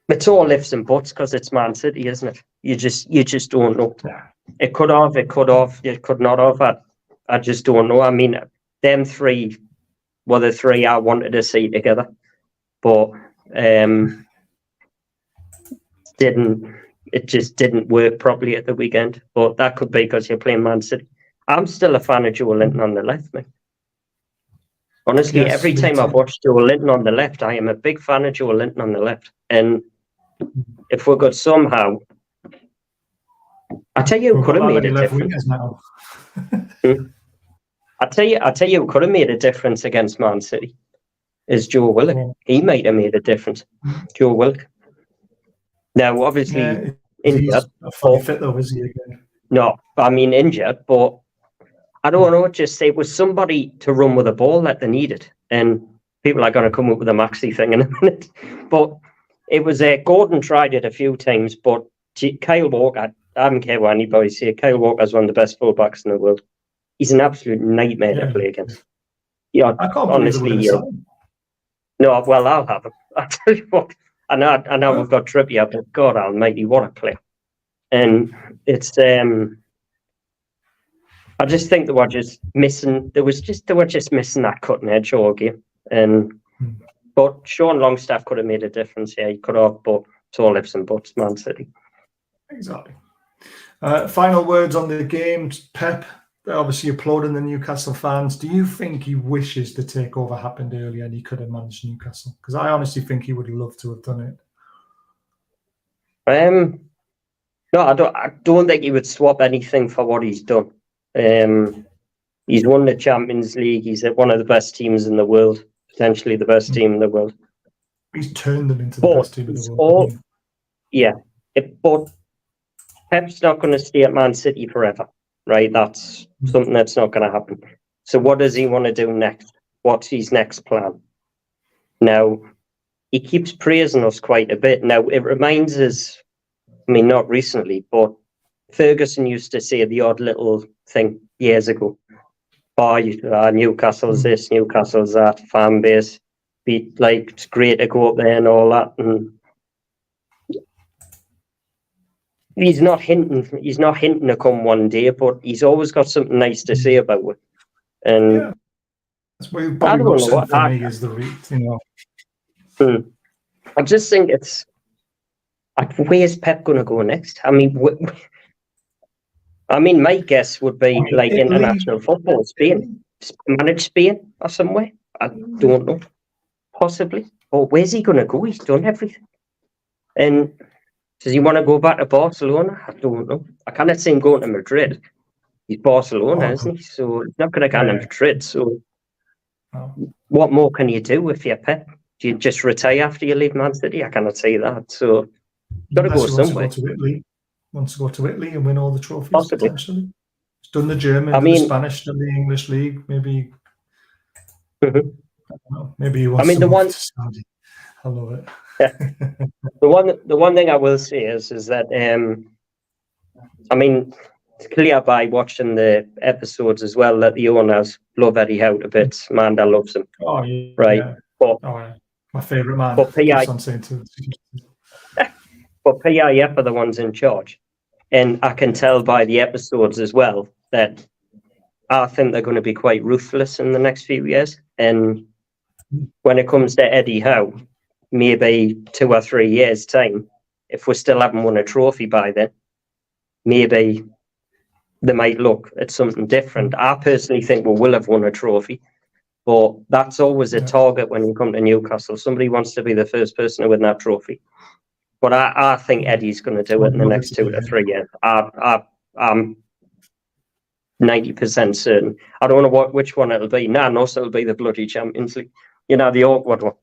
it's all ifs and buts because it's Man City, isn't it? You just don't know. Yeah. It could have, it could not have. I just don't know. I mean, them three were the three I wanted to see together. But it just didn't work properly at the weekend. But that could be because you're playing Man City. I'm still a fan of Joe Linton on the left, mate. Honestly, Yes, every me time too. I've watched Joe Linton on the left, I am a big fan of Joe Linton on the left. And if we could somehow, I tell you, who We've could got have that made many a left difference. wingers now. I tell you, who could have made a difference against Man City is Joe Willock. Yeah. He might have made a difference. Joe Willock. Now, obviously, Yeah, injured. he's a funny fit though, is he again? No, I mean injured, but I don't know. Just say it was somebody to run with the ball that they needed, and people are going to come up with a maxi thing in a minute. But it was Gordon tried it a few times, but Kyle Walker. I don't care what anybody say. Kyle Walker's one of the best fullbacks in the world. He's an absolute nightmare to play against. Yeah, I can't honestly. believe it would No, well, I'll have him. I tell you what. I know we've got Trippier, but God Almighty, what a player! And it's I just think they were just missing. They were just missing that cutting edge all game. And but Sean Longstaff could have made a difference. Yeah, he could have. But it's all ifs and buts, Man City. Exactly. Final words on the game, Pep. Obviously, applauding the Newcastle fans. Do you think he wishes the takeover happened earlier and he could have managed Newcastle? Because I honestly think he would love to have done it. No, I don't think he would swap anything for what he's done. He's won the Champions League. He's at one of the best teams in the world, potentially the best team in the world. He's turned them into the best team in the world. But Pep's not going to stay at Man City forever, right? That's something that's not going to happen. So what does he want to do next? What's his next plan? Now, he keeps praising us quite a bit. Now, it reminds us, I mean, not recently, but Ferguson used to say the odd little thing years ago. Newcastle's this, Newcastle's that, fan base. It's great to go up there and all that. And he's not hinting to come one day, but he's always got something nice to say about it. And that's why Bobby Robson for me is the I just think it's where's Pep going to go next? I mean, my guess would be like Italy, international football, Spain, manage Spain or somewhere. I don't know, possibly. But where's he going to go? He's done everything. And does he want to go back to Barcelona? I don't know. I cannot see him going to Madrid. He's Barcelona, isn't he? So he's not going to go to Madrid. So what more can you do if you're Pep? Do you just retire after you leave Man City? I cannot see that. So you've got to go somewhere. Wants to go to Italy and win all the trophies, possibly. Potentially. He's done the German, the Spanish, done the English league. Maybe. I don't know. Maybe he wants to move to Saudi. I love it. Yeah. The one thing I will say is that it's clear by watching the episodes as well that the owners love Eddie Howe a bit. Manda loves him. Oh yeah. Right. Yeah. But, my favourite man. But PIF are the ones in charge. And I can tell by the episodes as well that I think they're going to be quite ruthless in the next few years. And when it comes to Eddie Howe, maybe 2 or 3 years' time, if we still haven't won a trophy by then, maybe they might look at something different. I personally think we will have won a trophy, but that's always a target when you come to Newcastle. Somebody wants to be the first person to win that trophy. But I think Eddie's going to do it in the next 2 to 3 years. I'm 90% certain. I don't know which one it'll be. No, it'll be the bloody Champions League. The awkward one.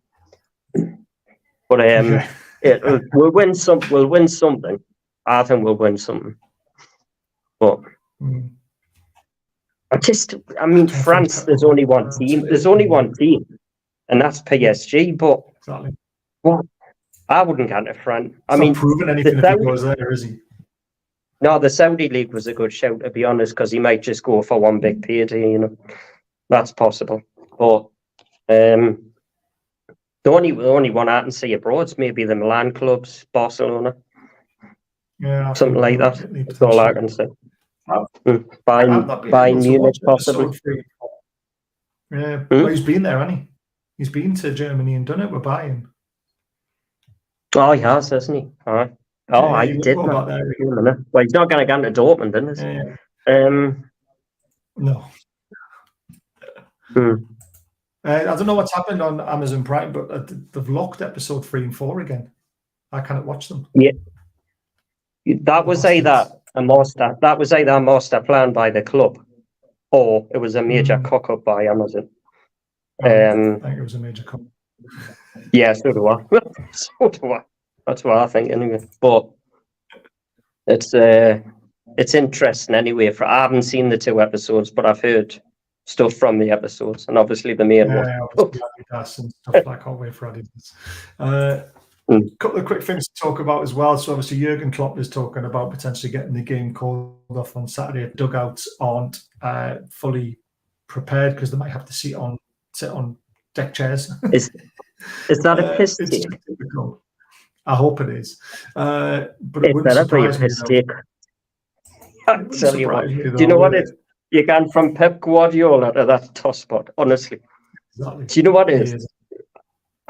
But we'll win something. I think we'll win something. But France. There's only one team. And that's PSG. But what? I wouldn't get to France. Not proving anything if he goes there, is he? No, the Saudi League was a good shout, to be honest, because he might just go for one big payday, That's possible. But the only one I can see abroad is maybe the Milan clubs, Barcelona, Yeah, I something think like that. Italy That's all I potentially. can say. I've not been Bayern able to Munich, watch possibly. episode 3 and 4. Yeah, Hmm? well, he's been there, hasn't he? He's been to Germany and done it with Bayern. Oh, he has, hasn't he? Aye. Oh, Yeah, I he did did go not. back there. Well, he's not going to get into Dortmund, then, is he? Yeah. No. Hmm. I don't know what's happened on Amazon Prime, but they've locked episode 3 and 4 again. I can't watch them. Yeah. That was either a master plan by the club, or it was a major cock up by Amazon. I think it was a major cock. Yeah, so do I. So do I. That's what I think anyway. But it's interesting anyway. I haven't seen the 2 episodes, but I've heard stuff from the episodes, and obviously the main one. Obviously Adidas and stuff like can't wait for Adidas. Couple of quick things to talk about as well. So obviously Jurgen Klopp is talking about potentially getting the game called off on Saturday. Dugouts aren't fully prepared because they might have to sit on deck chairs. Is that a piss take? It's typical. I hope it is. But it It wouldn't better be a surprise me. piss take. I tell you what. Surprise me, Do you know though, what would it is? You can from Pep Guardiola to that toss spot, honestly. Exactly. Do you know what it He is?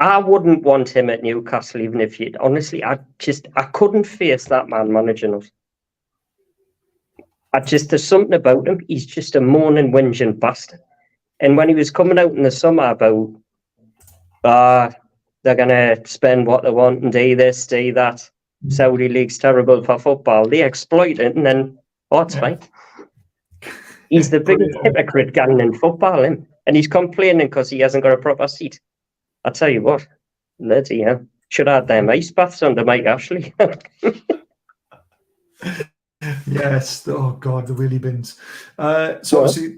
I wouldn't want him at Newcastle, even if you honestly, I couldn't face that man managing us. There's something about him. He's just a moaning, whinging bastard. And when he was coming out in the summer about, they're gonna spend what they want and do this, do that. Saudi League's terrible for football. They exploit it, and then it's fine. He's the biggest hypocrite gang in football, him. And he's complaining because he hasn't got a proper seat. I tell you what, bloody hell. Should have had them ice baths under Mike Ashley. Yes. Oh, God, the wheelie bins. So obviously,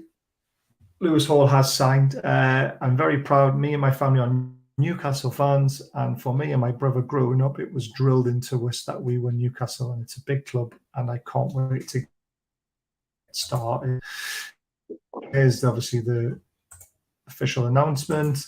Lewis Hall has signed. I'm very proud. Me and my family are Newcastle fans. And for me and my brother growing up, it was drilled into us that we were Newcastle. And it's a big club. And I can't wait to get started. Here's obviously the official announcement.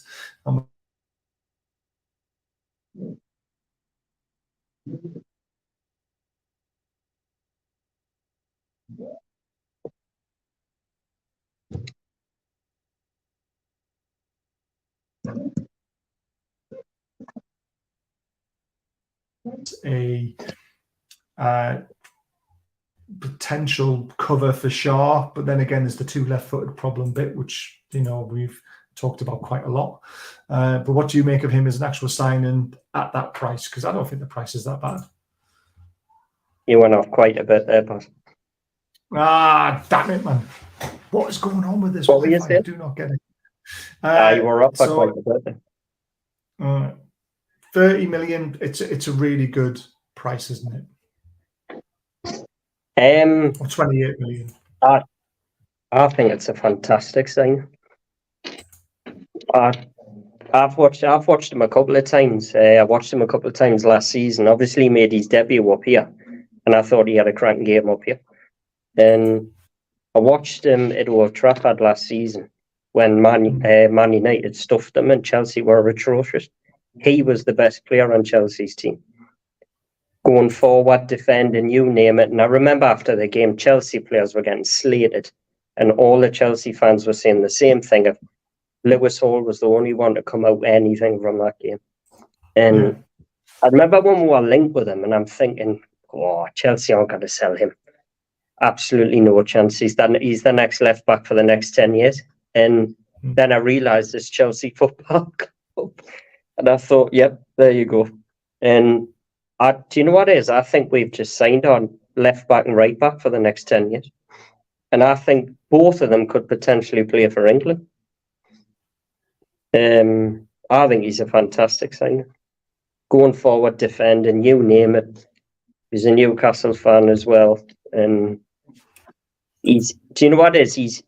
A potential cover for Shaw, but then again, there's the 2 left-footed problem bit, which we've talked about quite a lot. But what do you make of him as an actual signing at that price? Because I don't think the price is that bad. You went off quite a bit there, but damn it, man! What is going on with this? What were you saying? I do not get it. You were up quite a bit there. 30 million. It's a really good price, isn't it? Or 28 million. I think it's a fantastic sign. I've watched him a couple of times. I watched him a couple of times last season. Obviously, he made his debut up here, and I thought he had a cracking game up here. And I watched him at Old Trafford last season when Man United stuffed them and Chelsea were atrocious. He was the best player on Chelsea's team. Going forward, defending, you name it. And I remember after the game, Chelsea players were getting slated, and all the Chelsea fans were saying the same thing of Lewis Hall was the only one to come out anything from that game. And I remember when we were linked with him, and I'm thinking, Chelsea aren't going to sell him. Absolutely no chance. He's the next left back for the next 10 years. And then I realised it's Chelsea Football Club. And I thought, yep, there you go. And do you know what it is? I think we've just signed on left back and right back for the next 10 years. And I think both of them could potentially play for England. I think he's a fantastic signing. Going forward, defending, you name it. He's a Newcastle fan as well. And do you know what it is?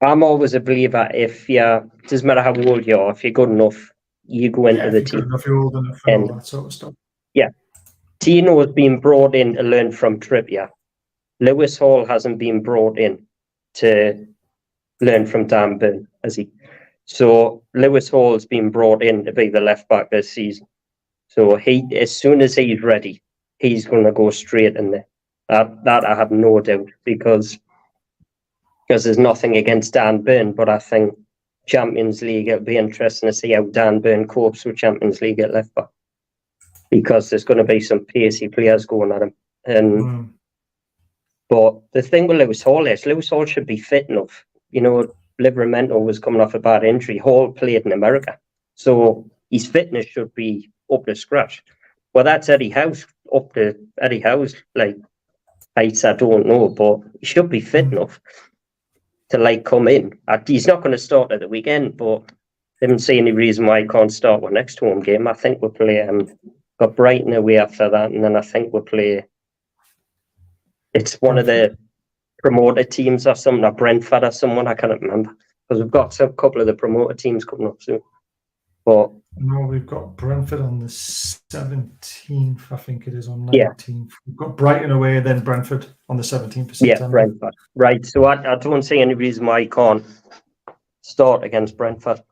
I'm always a believer doesn't matter how old you are, if you're good enough, you go into the team. If you're old enough and all that sort of stuff. Yeah. Tino has been brought in to learn from Trippier. Lewis Hall hasn't been brought in to learn from Dan Burn, has he? So Lewis Hall's been brought in to be the left back this season. So as soon as he's ready, he's going to go straight in there. That I have no doubt, because there's nothing against Dan Burn, but I think Champions League, it'll be interesting to see how Dan Burn copes with Champions League at left back, because there's going to be some pacey players going at him. And but the thing with Lewis Hall is Lewis Hall should be fit enough. You know, Livramento was coming off a bad injury. Hall played in America, so his fitness should be up to scratch. Well, that's Eddie Howe's up to Eddie Howe's like heights. I don't know, but he should be fit enough to like come in. He's not going to start at the weekend, but I didn't see any reason why he can't start with next home game. I think we'll play got Brighton away after that, and then I think we'll play. It's one of the promoter teams or something, or Brentford or someone, I can't remember, because we've got a couple of the promoter teams coming up soon. But no, we've got Brentford on the 17th, I think it is, on 19th. Yeah. We've got Brighton away, then Brentford on the 17th of September. Yeah, Brentford. Right, so I don't see any reason why he can't start against Brentford.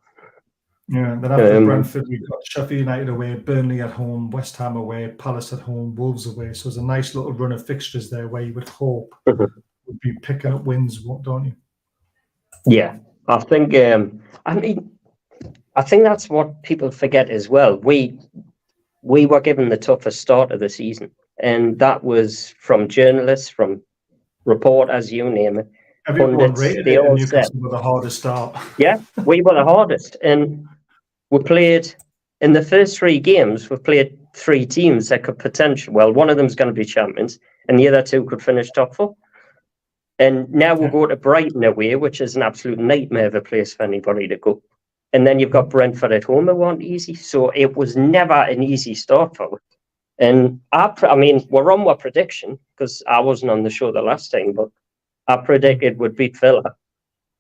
Yeah, then after Brentford, we've got Sheffield United away, Burnley at home, West Ham away, Palace at home, Wolves away. So there's a nice little run of fixtures there where you would hope would be picking up wins, don't you? Yeah, I think. I think that's what people forget as well. We were given the toughest start of the season, and that was from journalists, from reporters, you name it. Everyone rated it, and Newcastle were the hardest start. Yeah, we were the hardest, and we played in the first 3 games. We've played 3 teams that could potentially. Well, one of them's going to be champions, and the other 2 could finish top 4. And now we'll go to Brighton away, which is an absolute nightmare of a place for anybody to go. And then you've got Brentford at home, who weren't easy. So it was never an easy start for us. And I mean, we're on our prediction, because I wasn't on the show the last time, but I predicted we'd beat Villa,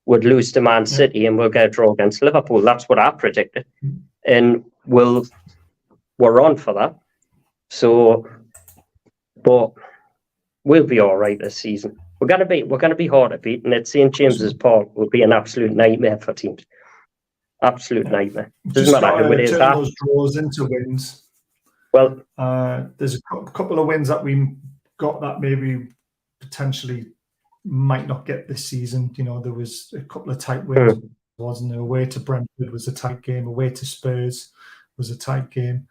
would lose to Man City, and we'll get a draw against Liverpool. That's what I predicted. And we're on for that. So, but we'll be all right this season. We're gonna be hard to beat, and at St James's Park will be an absolute nightmare for teams. Absolute nightmare. Doesn't matter who it is. Turn those draws into wins. Well, there's a couple of wins that we got that maybe potentially might not get this season. You know, there was a couple of tight wins, wasn't there? Away to Brentford was a tight game. Away to Spurs was a tight game.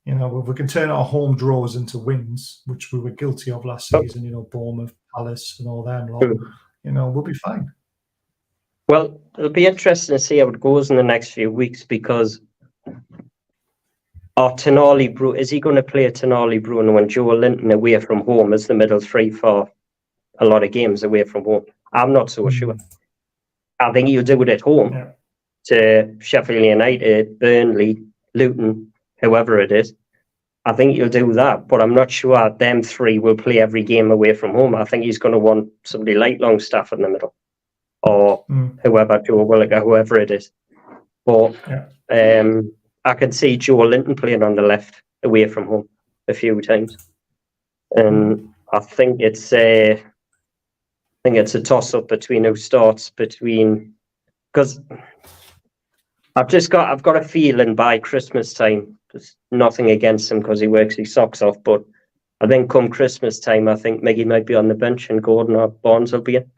You know, if we can turn our home draws into wins, which we were guilty of last season, you know, Bournemouth, Palace and all them lot, you know, we'll be fine. Well, it'll be interesting to see how it goes in the next few weeks, because our Tonali, is he going to play a Tonali, Bruno and Joe Linton away from home as the middle 3 for a lot of games away from home? I'm not so sure. I think he'll do it at home to Sheffield United, Burnley, Luton, whoever it is. I think he'll do that, but I'm not sure them 3 will play every game away from home. I think he's going to want somebody like Longstaff in the middle, or whoever, Joe Willocker, whoever it is. But I can see Joe Linton playing on the left away from home a few times, and I think it's a toss-up between who starts between, because I've got a feeling by Christmas time, there's nothing against him because he works his socks off, but I think come Christmas time, I think Miggy might be on the bench and Gordon or Barnes will be in.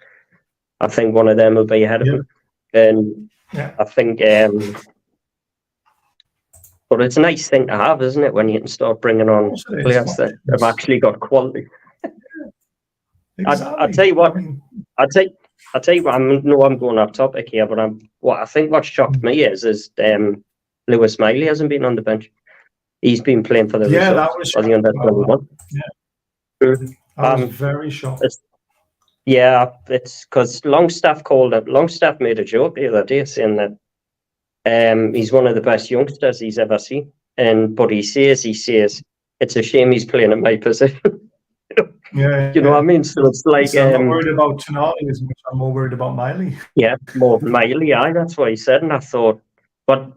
I think one of them will be ahead of him. And I think, but it's a nice thing to have, isn't it, when you can start bringing on players that have actually got quality. Exactly. I'll tell you what, I know I'm going off topic here, but I think what shocked me is Lewis Miley hasn't been on the bench. He's been playing for the results for the under 21. I was very shocked. It's because Longstaff made a joke the other day saying that he's one of the best youngsters he's ever seen, but he says it's a shame he's playing at my position. You know what I mean? So it's like I'm not worried about Tonali as much. I'm more worried about Miley. Yeah, more Miley. That's what he said, and I thought, but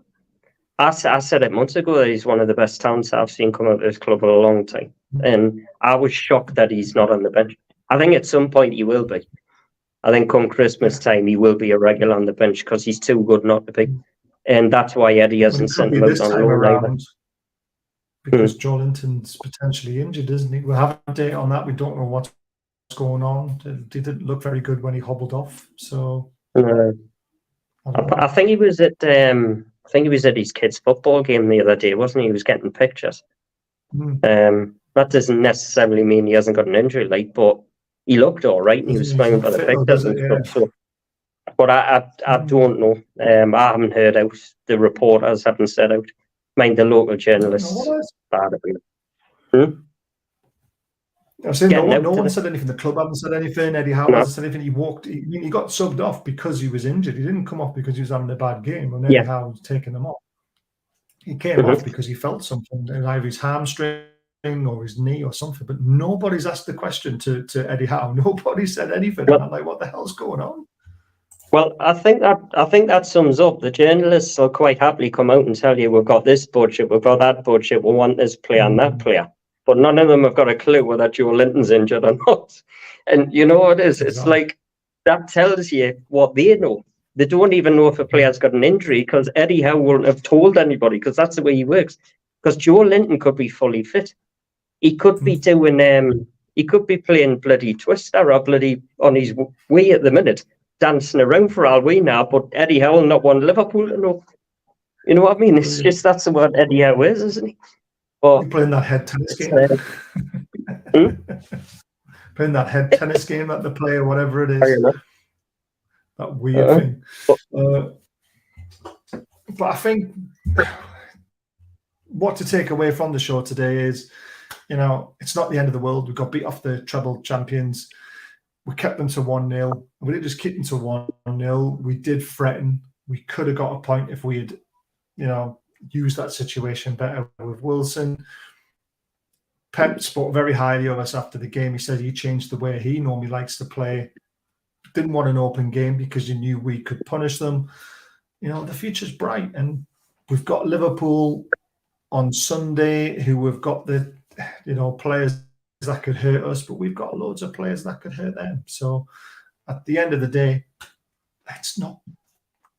I said it months ago that he's one of the best talents I've seen come out of this club in a long time, and I was shocked that he's not on the bench. I think at some point he will be. I think come Christmas time, he will be a regular on the bench because he's too good not to be. And that's why Eddie hasn't sent him out on loan either. Because Joe Linton's potentially injured, isn't he? We'll have a date on that. We don't know what's going on. He didn't look very good when he hobbled off. So I think he was at his kids' football game the other day, wasn't he? He was getting pictures. That doesn't necessarily mean he hasn't got an injury, like, but he looked all right and he was smiling by the pictures and stuff. So, but I don't know. I haven't heard out. The reporters haven't said out. Mind the local journalists. Bad about it. I was saying no one said anything. The club hasn't said anything. Eddie Howe hasn't said anything. He got subbed off because he was injured. He didn't come off because he was having a bad game. And Eddie Howe was taking him off. He came off because he felt something, either his hamstring or his knee or something. But nobody's asked the question to Eddie Howe. Nobody said anything. And I'm like, what the hell's going on? Well, I think that sums up. The journalists will quite happily come out and tell you, we've got this budget, we've got that budget, we want this player and that player. But none of them have got a clue whether Joe Linton's injured or not. And you know what it is? It's like, that tells you what they know. They don't even know if a player's got an injury because Eddie Howe won't have told anybody because that's the way he works. Because Joe Linton could be fully fit. He could be doing, he could be playing bloody Twister or bloody on his way at the minute, dancing around for all we know, but Eddie Howe will not want Liverpool to know. You know what I mean? It's just that's what Eddie Howe is, isn't he? But you're playing that head tennis game. Playing that head tennis game that they play or whatever it is. That weird thing. But I think what to take away from the show today is, you know, it's not the end of the world. We got beat off the treble champions. We kept them to 1-0. We didn't just keep them to 1-0. We did threaten. We could have got a point if we had, you know, used that situation better with Wilson. Pep spoke very highly of us after the game. He said he changed the way he normally likes to play. Didn't want an open game because you knew we could punish them. You know, the future's bright. And we've got Liverpool on Sunday who have got the, you know, players that could hurt us, but we've got loads of players that could hurt them. So at the end of the day, let's not,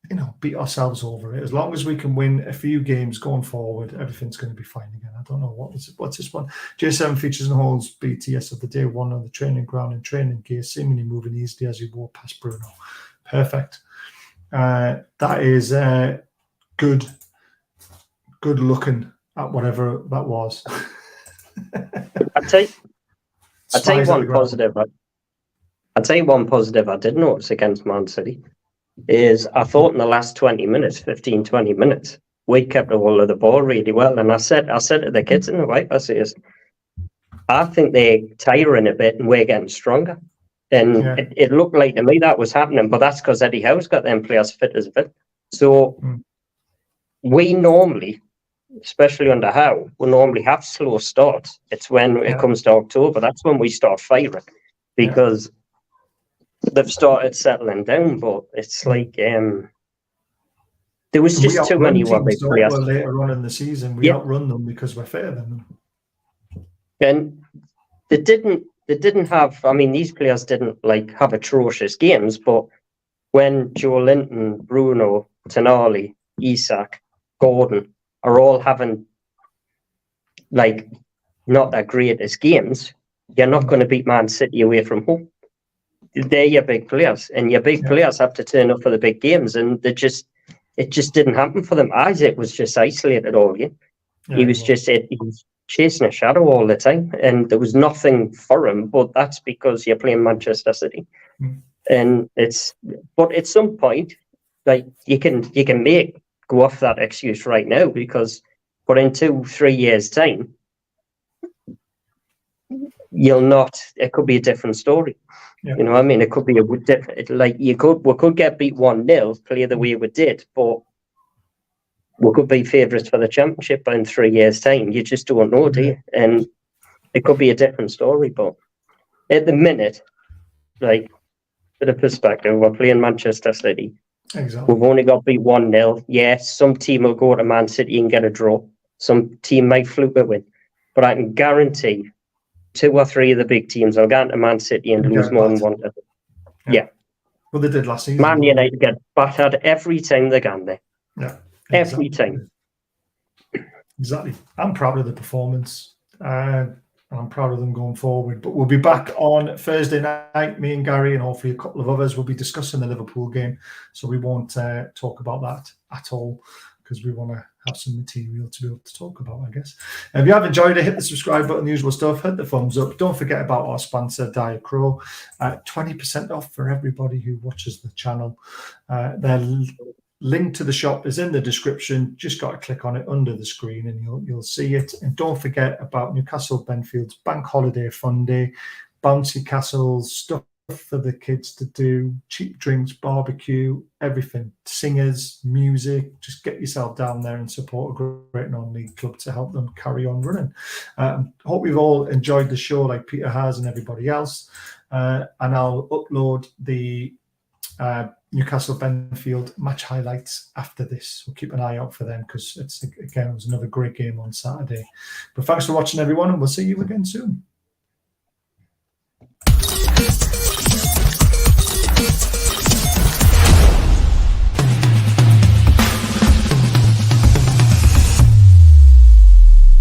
you know, beat ourselves over it. As long as we can win a few games going forward, everything's going to be fine again. I don't know what's this one. J7 features and holds BTS of the day one on the training ground and training gear, seemingly moving easily as he walked past Bruno. Perfect. That is good looking at whatever that was. I'll tell you one positive. I'll tell you one positive I did notice against Man City is I thought in the last 20 minutes, we kept a hold of the ball really well. And I said to the kids in the white, I think they're tiring a bit and we're getting stronger. And it looked like to me that was happening, but that's because Eddie Howe's got them players fit as fit. So we normally, especially under Howe, we normally have slow starts. It's when it comes to October, that's when we start firing because they've started settling down. But it's like there was just too many one big players. Later on in the season, we outrun them because we're fitter than them. And they didn't have. I mean, these players didn't like have atrocious games, but when Joe Linton, Bruno, Tonali, Isak, Gordon are all having like not the greatest games, you're not going to beat Man City away from home. They're your big players, and your big players have to turn up for the big games, and it just didn't happen for them. Isaac was just isolated all year. He was chasing a shadow all the time, and there was nothing for him. But that's because you're playing Manchester City, and but at some point, like you can go off that excuse right now because, but in 2-3 years' time, you'll not. It could be a different story. You know what I mean? It could be a different. Like we could get beat 1-0, play the way we did, but we could be favourites for the championship in 3 years' time. You just don't know, do you? And it could be a different story. But at the minute, like bit of perspective, we're playing Manchester City. Exactly. We've only got beat 1-0. Yes, some team will go to Man City and get a draw. Some team might fluke a win. But I can guarantee 2 or 3 of the big teams will go into Man City and lose more than 1. Yeah. Well, they did last season. Man United get battered every time they can there. Yeah. Every time. Exactly. I'm proud of the performance. I'm proud of them going forward. But we'll be back on Thursday night. Me and Gary and hopefully a couple of others will be discussing the Liverpool game. So we won't talk about that at all because we want to have some material to be able to talk about, I guess. If you have enjoyed it, hit the subscribe button, the usual stuff. Hit the thumbs up. Don't forget about our sponsor, Diet Crow. 20% off for everybody who watches the channel. Their link to the shop is in the description. Just got to click on it under the screen and you'll see it. And don't forget about Newcastle Benfield's Bank Holiday Fun Day, bouncy castles, stuff for the kids to do, cheap drinks, barbecue, everything, singers, music. Just get yourself down there and support a great non-league club to help them carry on running. Hope you've all enjoyed the show like Peter has and everybody else. And I'll upload the Newcastle Benfield match highlights after this. We'll keep an eye out for them because it was another great game on Saturday. But thanks for watching, everyone, and we'll see you again soon.